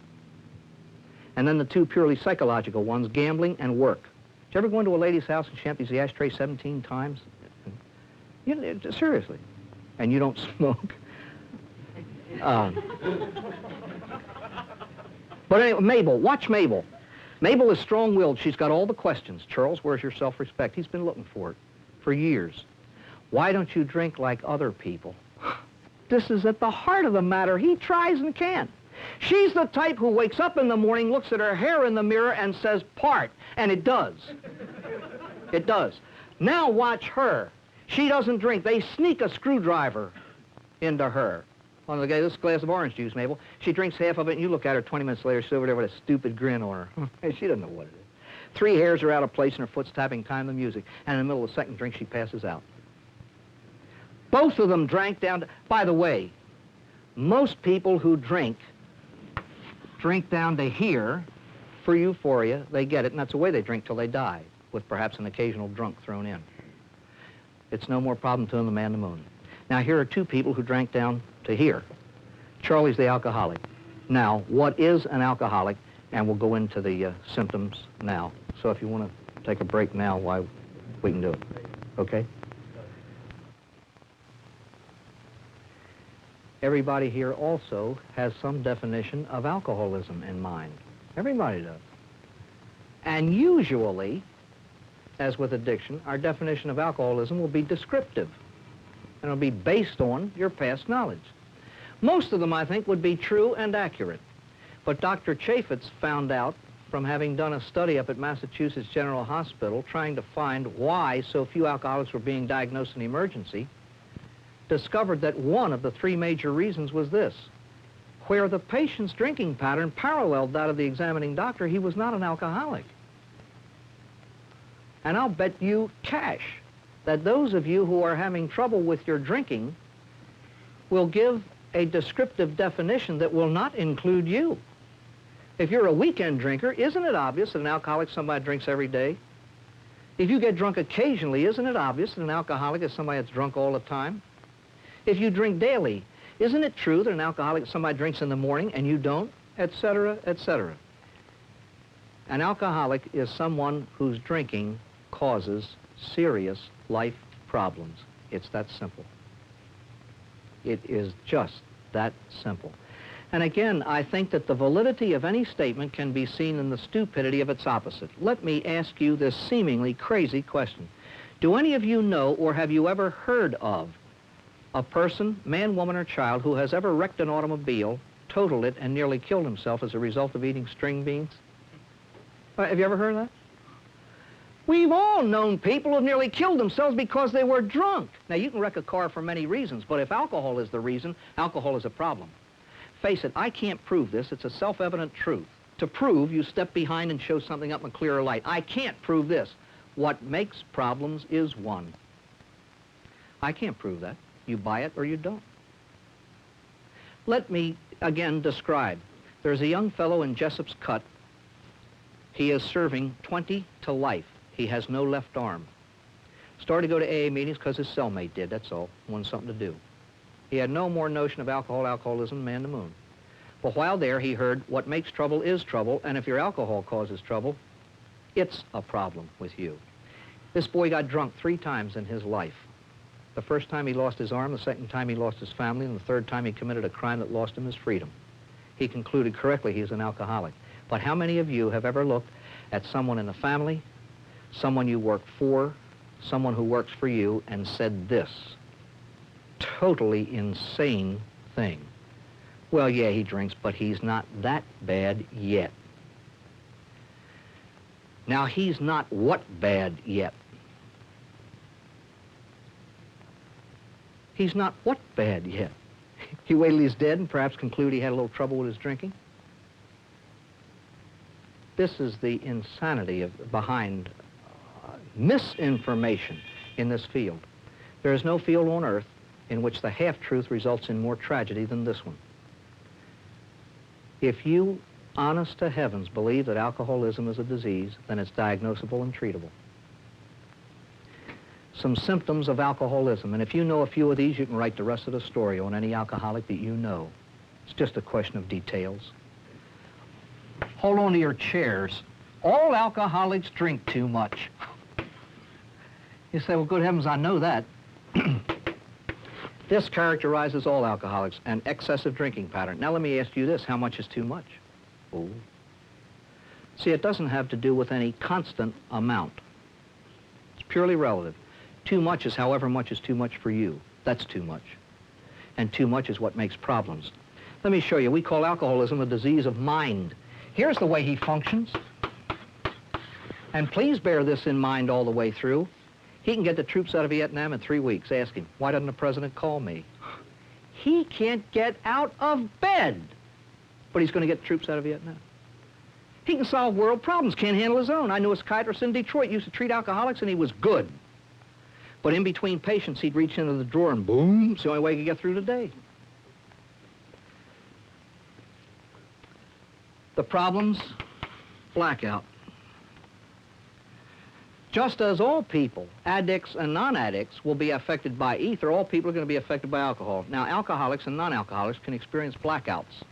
and then the 2 purely psychological ones, gambling and work. Did you ever go into a lady's house and she empties the ashtray 17 times? Seriously. And you don't smoke? But anyway, Mabel, watch Mabel. Mabel is strong-willed. She's got all the questions. Charles, where's your self-respect? He's been looking for it for years. Why don't you drink like other people? This is at the heart of the matter. He tries and can't. She's the type who wakes up in the morning, looks at her hair in the mirror, and says, part. And it does. It does. Now watch her. She doesn't drink. They sneak a screwdriver into her. On the guy, this glass of orange juice, Mabel. She drinks half of it, and you look at her 20 minutes later, she's over there with a stupid grin on her. She doesn't know what it is. 3 hairs are out of place, and her foot's tapping time to music. And in the middle of the second drink, she passes out. Both of them drank down to... By the way, most people who drink down to here for euphoria. They get it, and that's the way they drink till they die, with perhaps an occasional drunk thrown in. It's no more problem to them than man to moon. Now, here are 2 people who drank down to here. Charlie's the alcoholic. Now, what is an alcoholic? And we'll go into the symptoms now. So if you want to take a break now, we can do it. Okay? Everybody here also has some definition of alcoholism in mind. Everybody does. And usually, as with addiction, our definition of alcoholism will be descriptive. And it'll be based on your past knowledge. Most of them, I think, would be true and accurate. But Dr. Chaffetz found out, from having done a study up at Massachusetts General Hospital, trying to find why so few alcoholics were being diagnosed in emergency, discovered that one of the 3 major reasons was this. Where the patient's drinking pattern paralleled that of the examining doctor, he was not an alcoholic. And I'll bet you cash that those of you who are having trouble with your drinking will give a descriptive definition that will not include you. If you're a weekend drinker, isn't it obvious that an alcoholic is somebody that drinks every day? If you get drunk occasionally, isn't it obvious that an alcoholic is somebody that's drunk all the time? If you drink daily, isn't it true that an alcoholic is somebody drinks in the morning and you don't, etc., etc.? An alcoholic is someone whose drinking causes serious life problems. It's that simple. It is just that simple. And again, I think that the validity of any statement can be seen in the stupidity of its opposite. Let me ask you this seemingly crazy question. Do any of you know, or have you ever heard of, a person, man, woman, or child, who has ever wrecked an automobile, totaled it, and nearly killed himself as a result of eating string beans? Have you ever heard of that? We've all known people who've nearly killed themselves because they were drunk. Now, you can wreck a car for many reasons, but if alcohol is the reason, alcohol is a problem. Face it, I can't prove this. It's a self-evident truth. To prove, you step behind and show something up in clearer light. I can't prove this. What makes problems is one. I can't prove that. You buy it or you don't. Let me again describe. There's a young fellow in Jessup's Cut. He is serving 20 to life. He has no left arm. Started to go to AA meetings because his cellmate did, that's all. Wanted something to do. He had no more notion of alcoholism than man to moon. But while there, he heard what makes trouble is trouble, and if your alcohol causes trouble, it's a problem with you. This boy got drunk 3 times in his life. The first time he lost his arm, the second time he lost his family, and the third time he committed a crime that lost him his freedom. He concluded correctly he was an alcoholic. But how many of you have ever looked at someone in the family, someone you work for, someone who works for you, and said this totally insane thing? Well, yeah, he drinks, but he's not that bad yet. Now, he's not what bad yet? He's not what bad yet? You wait till he's dead and perhaps conclude he had a little trouble with his drinking? This is the insanity behind misinformation in this field. There is no field on earth in which the half-truth results in more tragedy than this one. If you, honest to heavens, believe that alcoholism is a disease, then it's diagnosable and treatable. Some symptoms of alcoholism, and if you know a few of these, you can write the rest of the story on any alcoholic that you know. It's just a question of details. Hold on to your chairs. All alcoholics drink too much. You say, well, good heavens, I know that. This characterizes all alcoholics, an excessive drinking pattern. Now let me ask you this, how much is too much? Oh. See, it doesn't have to do with any constant amount. It's purely relative. Too much is however much is too much for you. That's too much. And too much is what makes problems. Let me show you. We call alcoholism a disease of mind. Here's the way he functions. And please bear this in mind all the way through. He can get the troops out of Vietnam in 3 weeks. Ask him, why doesn't the president call me? He can't get out of bed, but he's going to get the troops out of Vietnam. He can solve world problems, can't handle his own. I knew a psychiatrist in Detroit, used to treat alcoholics, and he was good. But in between patients, he'd reach into the drawer and boom, it's the only way he could get through the day. The problems, blackout. Just as all people, addicts and non-addicts, will be affected by ether, all people are going to be affected by alcohol. Now, alcoholics and non-alcoholics can experience blackouts.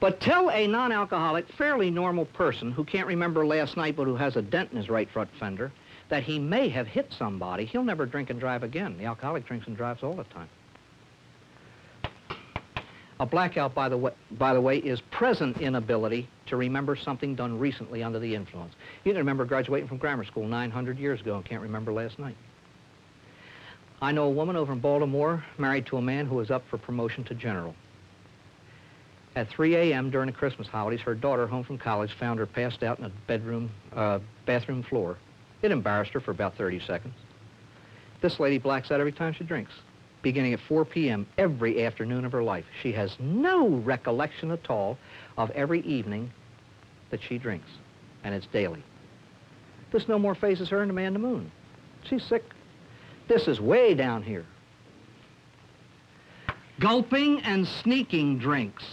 But tell a non-alcoholic, fairly normal person who can't remember last night but who has a dent in his right front fender that he may have hit somebody, he'll never drink and drive again. The alcoholic drinks and drives all the time. A blackout, by the way, is present inability to remember something done recently under the influence. You can remember graduating from grammar school 900 years ago and can't remember last night. I know a woman over in Baltimore married to a man who was up for promotion to general. At 3 a.m. during the Christmas holidays, her daughter, home from college, found her passed out in a bathroom floor. It embarrassed her for about 30 seconds. This lady blacks out every time she drinks, beginning at 4 p.m. every afternoon of her life. She has no recollection at all of every evening that she drinks, and it's daily. This no more phases her into man to moon. She's sick. This is way down here. Gulping and sneaking drinks.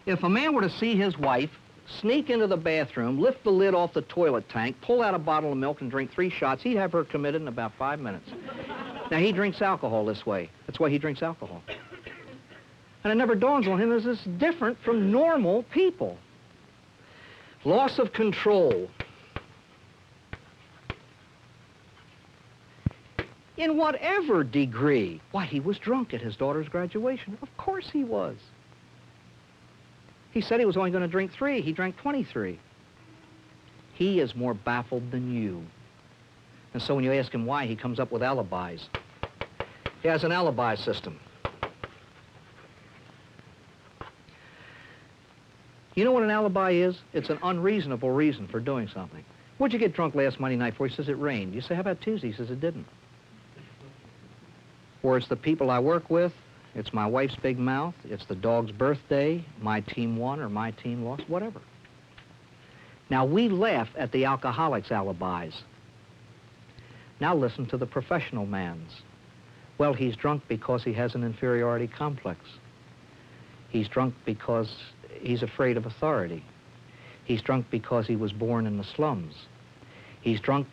If a man were to see his wife sneak into the bathroom, lift the lid off the toilet tank, pull out a bottle of milk and drink 3 shots, he'd have her committed in about 5 minutes. Now, he drinks alcohol this way. That's why he drinks alcohol. And it never dawns on him as this different from normal people. Loss of control. In whatever degree. Why, he was drunk at his daughter's graduation. Of course he was. He said he was only going to drink 3. He drank 23. He is more baffled than you. And so when you ask him why, he comes up with alibis. He has an alibi system. You know what an alibi is? It's an unreasonable reason for doing something. What'd you get drunk last Monday night for? He says it rained. You say, how about Tuesday? He says it didn't. Or it's the people I work with, it's my wife's big mouth, it's the dog's birthday, my team won or my team lost, whatever. Now, we laugh at the alcoholic's alibis. Now listen to the professional man's. Well, he's drunk because he has an inferiority complex. He's drunk because he's afraid of authority. He's drunk because he was born in the slums. He's drunk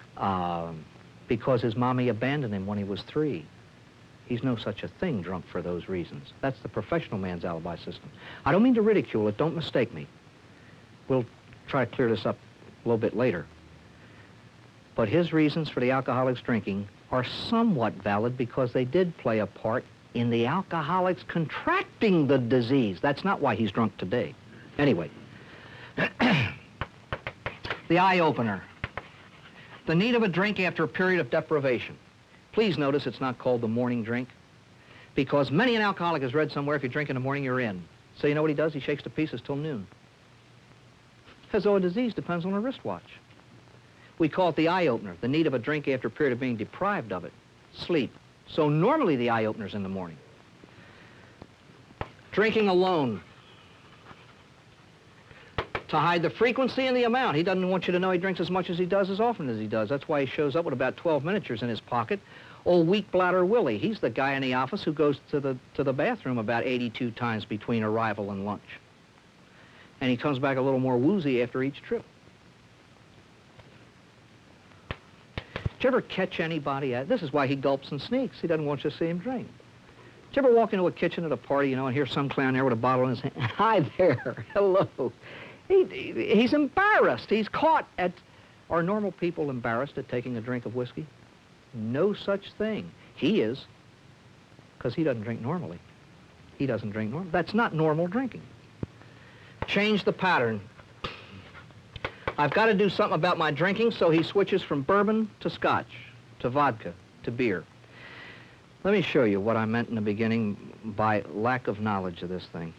because his mommy abandoned him when he was 3. He's no such a thing drunk for those reasons. That's the professional man's alibi system. I don't mean to ridicule it, don't mistake me. We'll try to clear this up a little bit later. But his reasons for the alcoholic's drinking are somewhat valid because they did play a part in the alcoholic's contracting the disease. That's not why he's drunk today. Anyway, the eye-opener. The need of a drink after a period of deprivation. Please notice it's not called the morning drink, because many an alcoholic has read somewhere, if you drink in the morning, you're in. So you know what he does? He shakes to pieces till noon. As though a disease depends on a wristwatch. We call it the eye-opener, the need of a drink after a period of being deprived of it. Sleep. So normally the eye-opener's in the morning. Drinking alone. To hide the frequency and the amount. He doesn't want you to know he drinks as much as he does, as often as he does. That's why he shows up with about 12 miniatures in his pocket. Old weak bladder Willie, he's the guy in the office who goes to the bathroom about 82 times between arrival and lunch. And he comes back a little more woozy after each trip. Did you ever catch anybody at, this is why he gulps and sneaks. He doesn't want you to see him drink. Did you ever walk into a kitchen at a party, you know, and hear some clown there with a bottle in his hand? Hi there, hello. He's embarrassed. He's caught at... Are normal people embarrassed at taking a drink of whiskey? No such thing. He is, because he doesn't drink normally. He doesn't drink normally. That's not normal drinking. Change the pattern. I've got to do something about my drinking, so he switches from bourbon to scotch, to vodka, to beer. Let me show you what I meant in the beginning by lack of knowledge of this thing.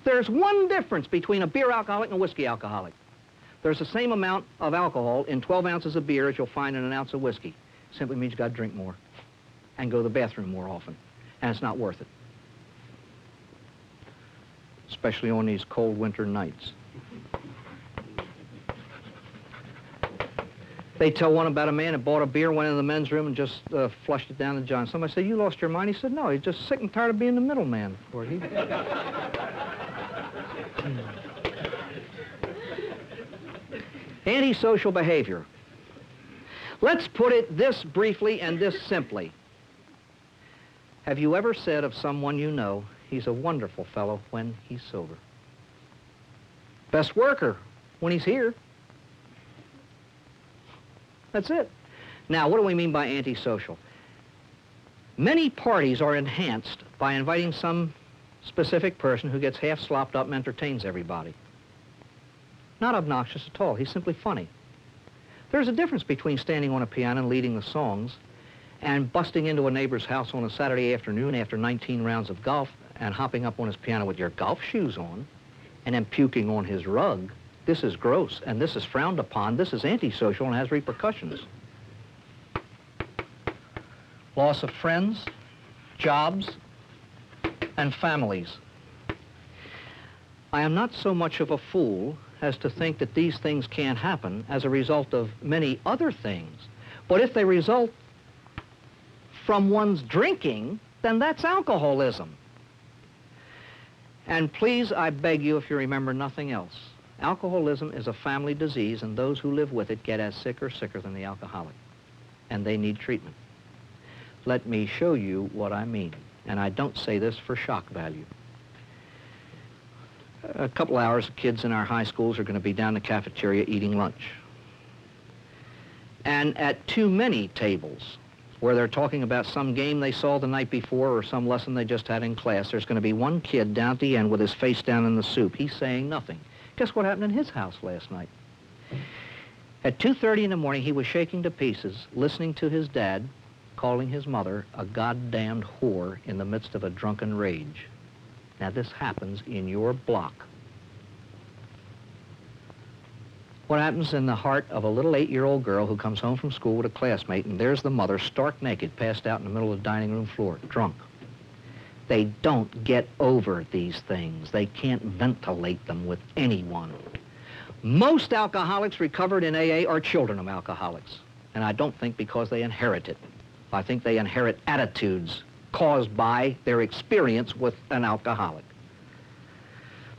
There's one difference between a beer alcoholic and a whiskey alcoholic. There's the same amount of alcohol in 12 ounces of beer as you'll find in an ounce of whiskey. Simply means you got to drink more and go to the bathroom more often, and it's not worth it. Especially on these cold winter nights. They tell one about a man that bought a beer, went into the men's room and just flushed it down the john. Somebody said, you lost your mind? He said, no, he's just sick and tired of being the middleman. Antisocial behavior. Let's put it this briefly and this simply. Have you ever said of someone you know, he's a wonderful fellow when he's sober? Best worker when he's here. That's it. Now, what do we mean by antisocial? Many parties are enhanced by inviting some specific person who gets half slopped up and entertains everybody. Not obnoxious at all. He's simply funny. There's a difference between standing on a piano and leading the songs and busting into a neighbor's house on a Saturday afternoon after 19 rounds of golf and hopping up on his piano with your golf shoes on and then puking on his rug. This is gross, and this is frowned upon. This is antisocial and has repercussions. Loss of friends, jobs, and families. I am not so much of a fool as to think that these things can't happen as a result of many other things. But if they result from one's drinking, then that's alcoholism. And please, I beg you, if you remember nothing else, alcoholism is a family disease, and those who live with it get as sick or sicker than the alcoholic, and they need treatment. Let me show you what I mean, and I don't say this for shock value. A couple hours, kids in our high schools are going to be down in the cafeteria eating lunch. And at too many tables, where they're talking about some game they saw the night before or some lesson they just had in class, there's going to be one kid down at the end with his face down in the soup. He's saying nothing. Guess what happened in his house last night? At 2:30 in the morning, he was shaking to pieces, listening to his dad calling his mother a goddamned whore in the midst of a drunken rage. Now, this happens in your block. What happens in the heart of a little 8-year-old girl who comes home from school with a classmate, and there's the mother stark naked, passed out in the middle of the dining room floor, drunk. They don't get over these things. They can't ventilate them with anyone. Most alcoholics recovered in AA are children of alcoholics. And I don't think because they inherit it. I think they inherit attitudes caused by their experience with an alcoholic.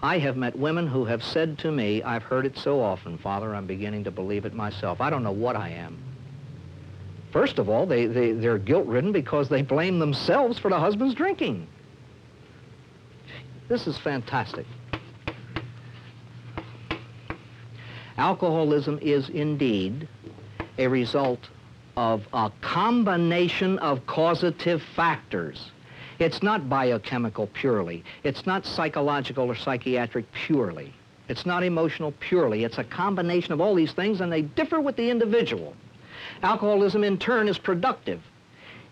I have met women who have said to me, I've heard it so often, Father, I'm beginning to believe it myself. I don't know what I am. First of all, they're guilt-ridden because they blame themselves for the husband's drinking. This is fantastic. Alcoholism is indeed a result of a combination of causative factors. It's not biochemical purely. It's not psychological or psychiatric purely. It's not emotional purely. It's a combination of all these things, and they differ with the individual. Alcoholism, in turn, is productive.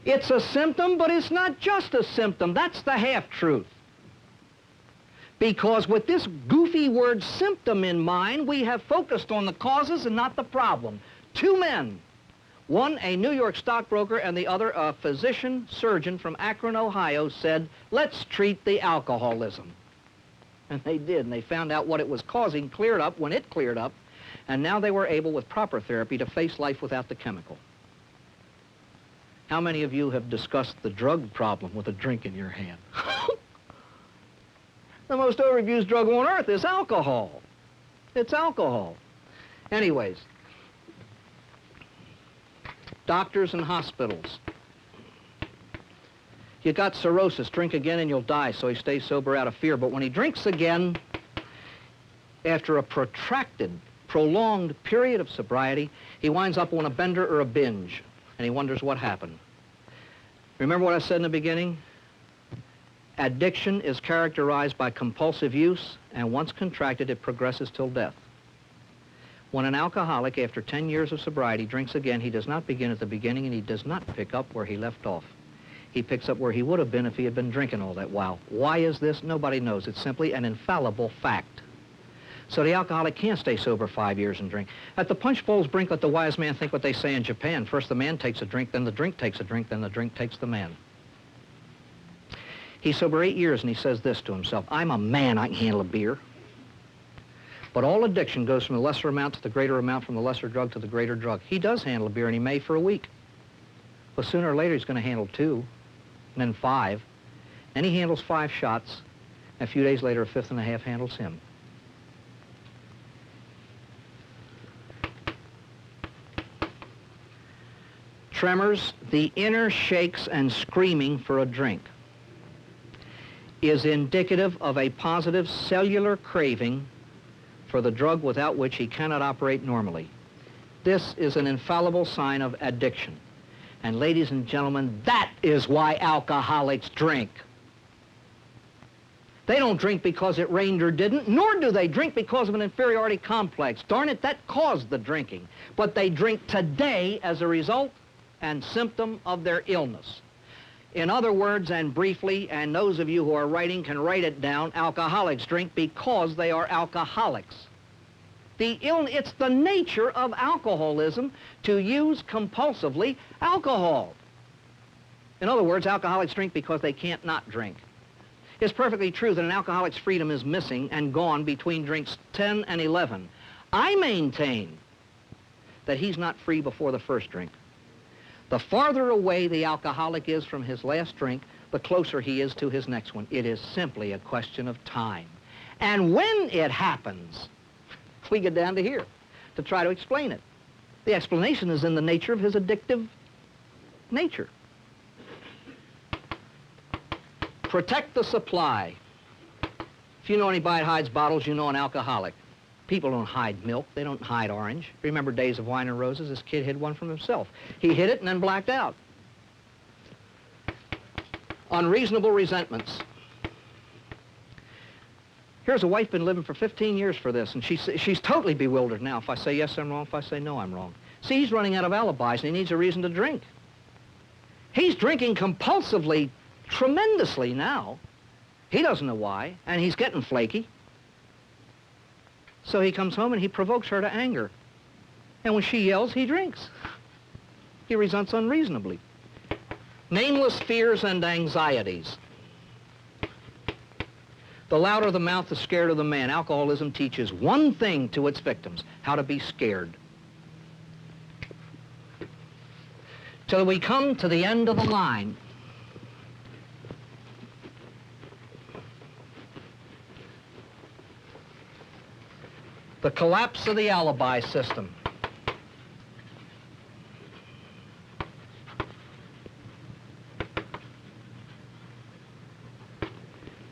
It's a symptom, but it's not just a symptom. That's the half-truth. Because with this goofy word symptom in mind, we have focused on the causes and not the problem. Two men, one a New York stockbroker and the other a physician surgeon from Akron, Ohio, said, let's treat the alcoholism. And they did, and they found out what it was causing, cleared up when it cleared up, and now they were able, with proper therapy, to face life without the chemical. How many of you have discussed the drug problem with a drink in your hand? The most overused drug on earth is alcohol. It's alcohol. Anyways, doctors and hospitals. You got cirrhosis, drink again and you'll die, so he stays sober out of fear. But when he drinks again, after a protracted, prolonged period of sobriety, he winds up on a bender or a binge, and he wonders what happened. Remember what I said in the beginning? Addiction is characterized by compulsive use, and once contracted, it progresses till death. When an alcoholic, after 10 years of sobriety, drinks again, he does not begin at the beginning, and he does not pick up where he left off. He picks up where he would have been if he had been drinking all that while. Why is this? Nobody knows. It's simply an infallible fact. So the alcoholic can't stay sober 5 years and drink. At the punch bowl's brink, let the wise man think what they say in Japan. First the man takes a drink, then the drink takes a drink, then the drink takes the man. He's sober 8 years, and he says this to himself, I'm a man, I can handle a beer. But all addiction goes from the lesser amount to the greater amount, from the lesser drug to the greater drug. He does handle a beer, and he may for a week. But sooner or later, he's going to handle 2, and then 5. Then he handles 5 shots, and a few days later, a fifth and a half handles him. Tremors, the inner shakes and screaming for a drink, is indicative of a positive cellular craving for the drug without which he cannot operate normally. This is an infallible sign of addiction. And ladies and gentlemen, that is why alcoholics drink. They don't drink because it rained or didn't, nor do they drink because of an inferiority complex. Darn it, that caused the drinking. But they drink today as a result and symptom of their illness. In other words, and briefly, and those of you who are writing can write it down, alcoholics drink because they are alcoholics. It's the nature of alcoholism to use compulsively alcohol. In other words, alcoholics drink because they can't not drink. It's perfectly true that an alcoholic's freedom is missing and gone between drinks 10 and 11. I maintain that he's not free before the first drink. The farther away the alcoholic is from his last drink, the closer he is to his next one. It is simply a question of time. And when it happens, we get down to here to try to explain it. The explanation is in the nature of his addictive nature. Protect the supply. If you know anybody that hides bottles, you know an alcoholic. People don't hide milk. They don't hide orange. Remember Days of Wine and Roses? This kid hid one from himself. He hid it and then blacked out. Unreasonable resentments. Here's a wife been living for 15 years for this, and she's totally bewildered now. If I say yes, I'm wrong. If I say no, I'm wrong. See, he's running out of alibis, and he needs a reason to drink. He's drinking compulsively, tremendously now. He doesn't know why, and he's getting flaky. So he comes home and he provokes her to anger. And when she yells, he drinks. He resents unreasonably. Nameless fears and anxieties. The louder the mouth, the scared of the man. Alcoholism teaches one thing to its victims: how to be scared. Till we come to the end of the line. The collapse of the alibi system.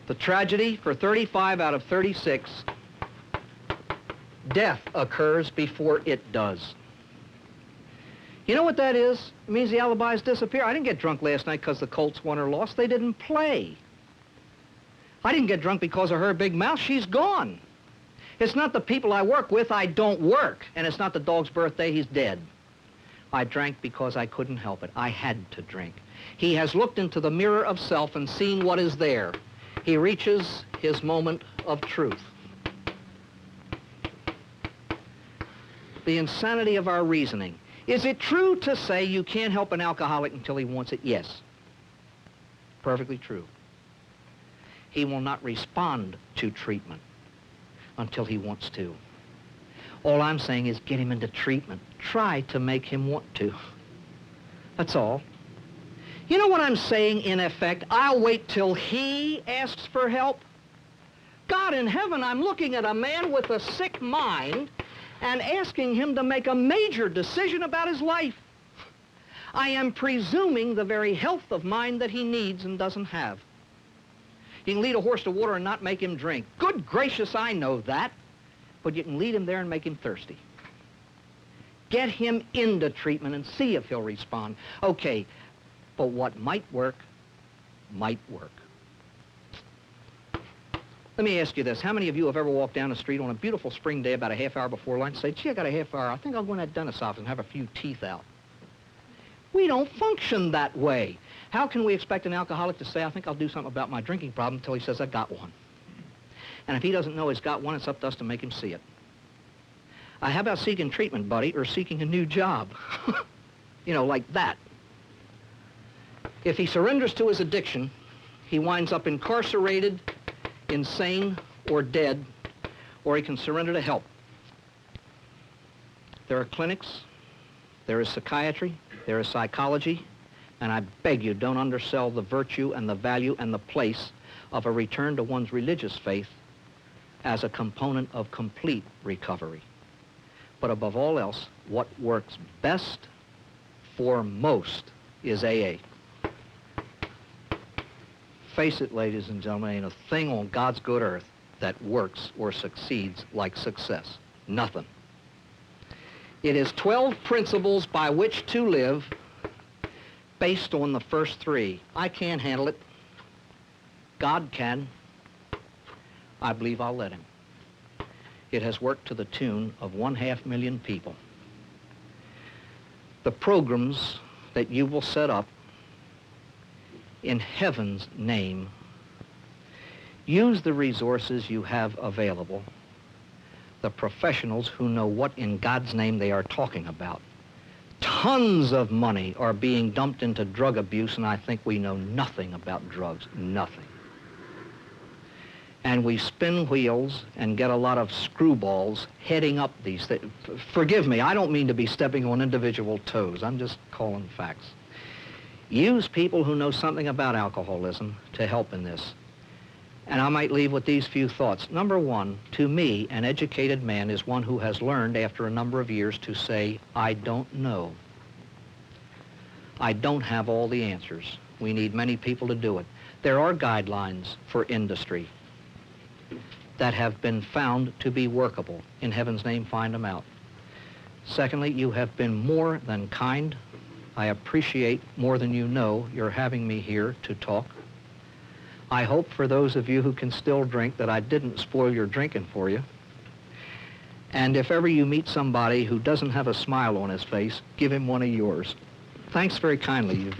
The tragedy for 35 out of 36, death occurs before it does. You know what that is? It means the alibis disappear. I didn't get drunk last night because the Colts won or lost. They didn't play. I didn't get drunk because of her big mouth. She's gone. It's not the people I work with. I don't work. And it's not the dog's birthday. He's dead. I drank because I couldn't help it. I had to drink. He has looked into the mirror of self and seen what is there. He reaches his moment of truth. The insanity of our reasoning. Is it true to say you can't help an alcoholic until he wants it? Yes. Perfectly true. He will not respond to treatment until he wants to. All I'm saying is get him into treatment. Try to make him want to. That's all. You know what I'm saying, in effect? I'll wait till he asks for help. God in heaven, I'm looking at a man with a sick mind and asking him to make a major decision about his life. I am presuming the very health of mind that he needs and doesn't have. You can lead a horse to water and not make him drink. Good gracious, I know that. But you can lead him there and make him thirsty. Get him into treatment and see if he'll respond. Okay, but what might work, might work. Let me ask you this. How many of you have ever walked down the street on a beautiful spring day about a half hour before lunch and say, gee, I got a half hour. I think I'll go in that dentist's office and have a few teeth out. We don't function that way. How can we expect an alcoholic to say, I think I'll do something about my drinking problem until he says, I got one? And if he doesn't know he's got one, it's up to us to make him see it. How about seeking treatment, buddy, or seeking a new job? You know, like that. If he surrenders to his addiction, he winds up incarcerated, insane, or dead, or he can surrender to help. There are clinics, there is psychiatry, there is psychology, and I beg you, don't undersell the virtue and the value and the place of a return to one's religious faith as a component of complete recovery. But above all else, what works best for most is AA. Face it, ladies and gentlemen, ain't a thing on God's good earth that works or succeeds like success. Nothing. It is 12 principles by which to live based on the first 3. I can't handle it. God can. I believe I'll let him. It has worked to the tune of 500,000 people. The programs that you will set up in heaven's name, use the resources you have available, the professionals who know what in God's name they are talking about. Tons of money are being dumped into drug abuse, and I think we know nothing about drugs, nothing. And we spin wheels and get a lot of screwballs heading up these things. Forgive me, I don't mean to be stepping on individual toes. I'm just calling facts. Use people who know something about alcoholism to help in this. And I might leave with these few thoughts. Number one, to me, an educated man is one who has learned after a number of years to say, I don't know. I don't have all the answers. We need many people to do it. There are guidelines for industry that have been found to be workable. In heaven's name, find them out. Secondly, you have been more than kind. I appreciate more than you know your having me here to talk. I hope for those of you who can still drink that I didn't spoil your drinking for you. And if ever you meet somebody who doesn't have a smile on his face, give him one of yours. Thanks very kindly.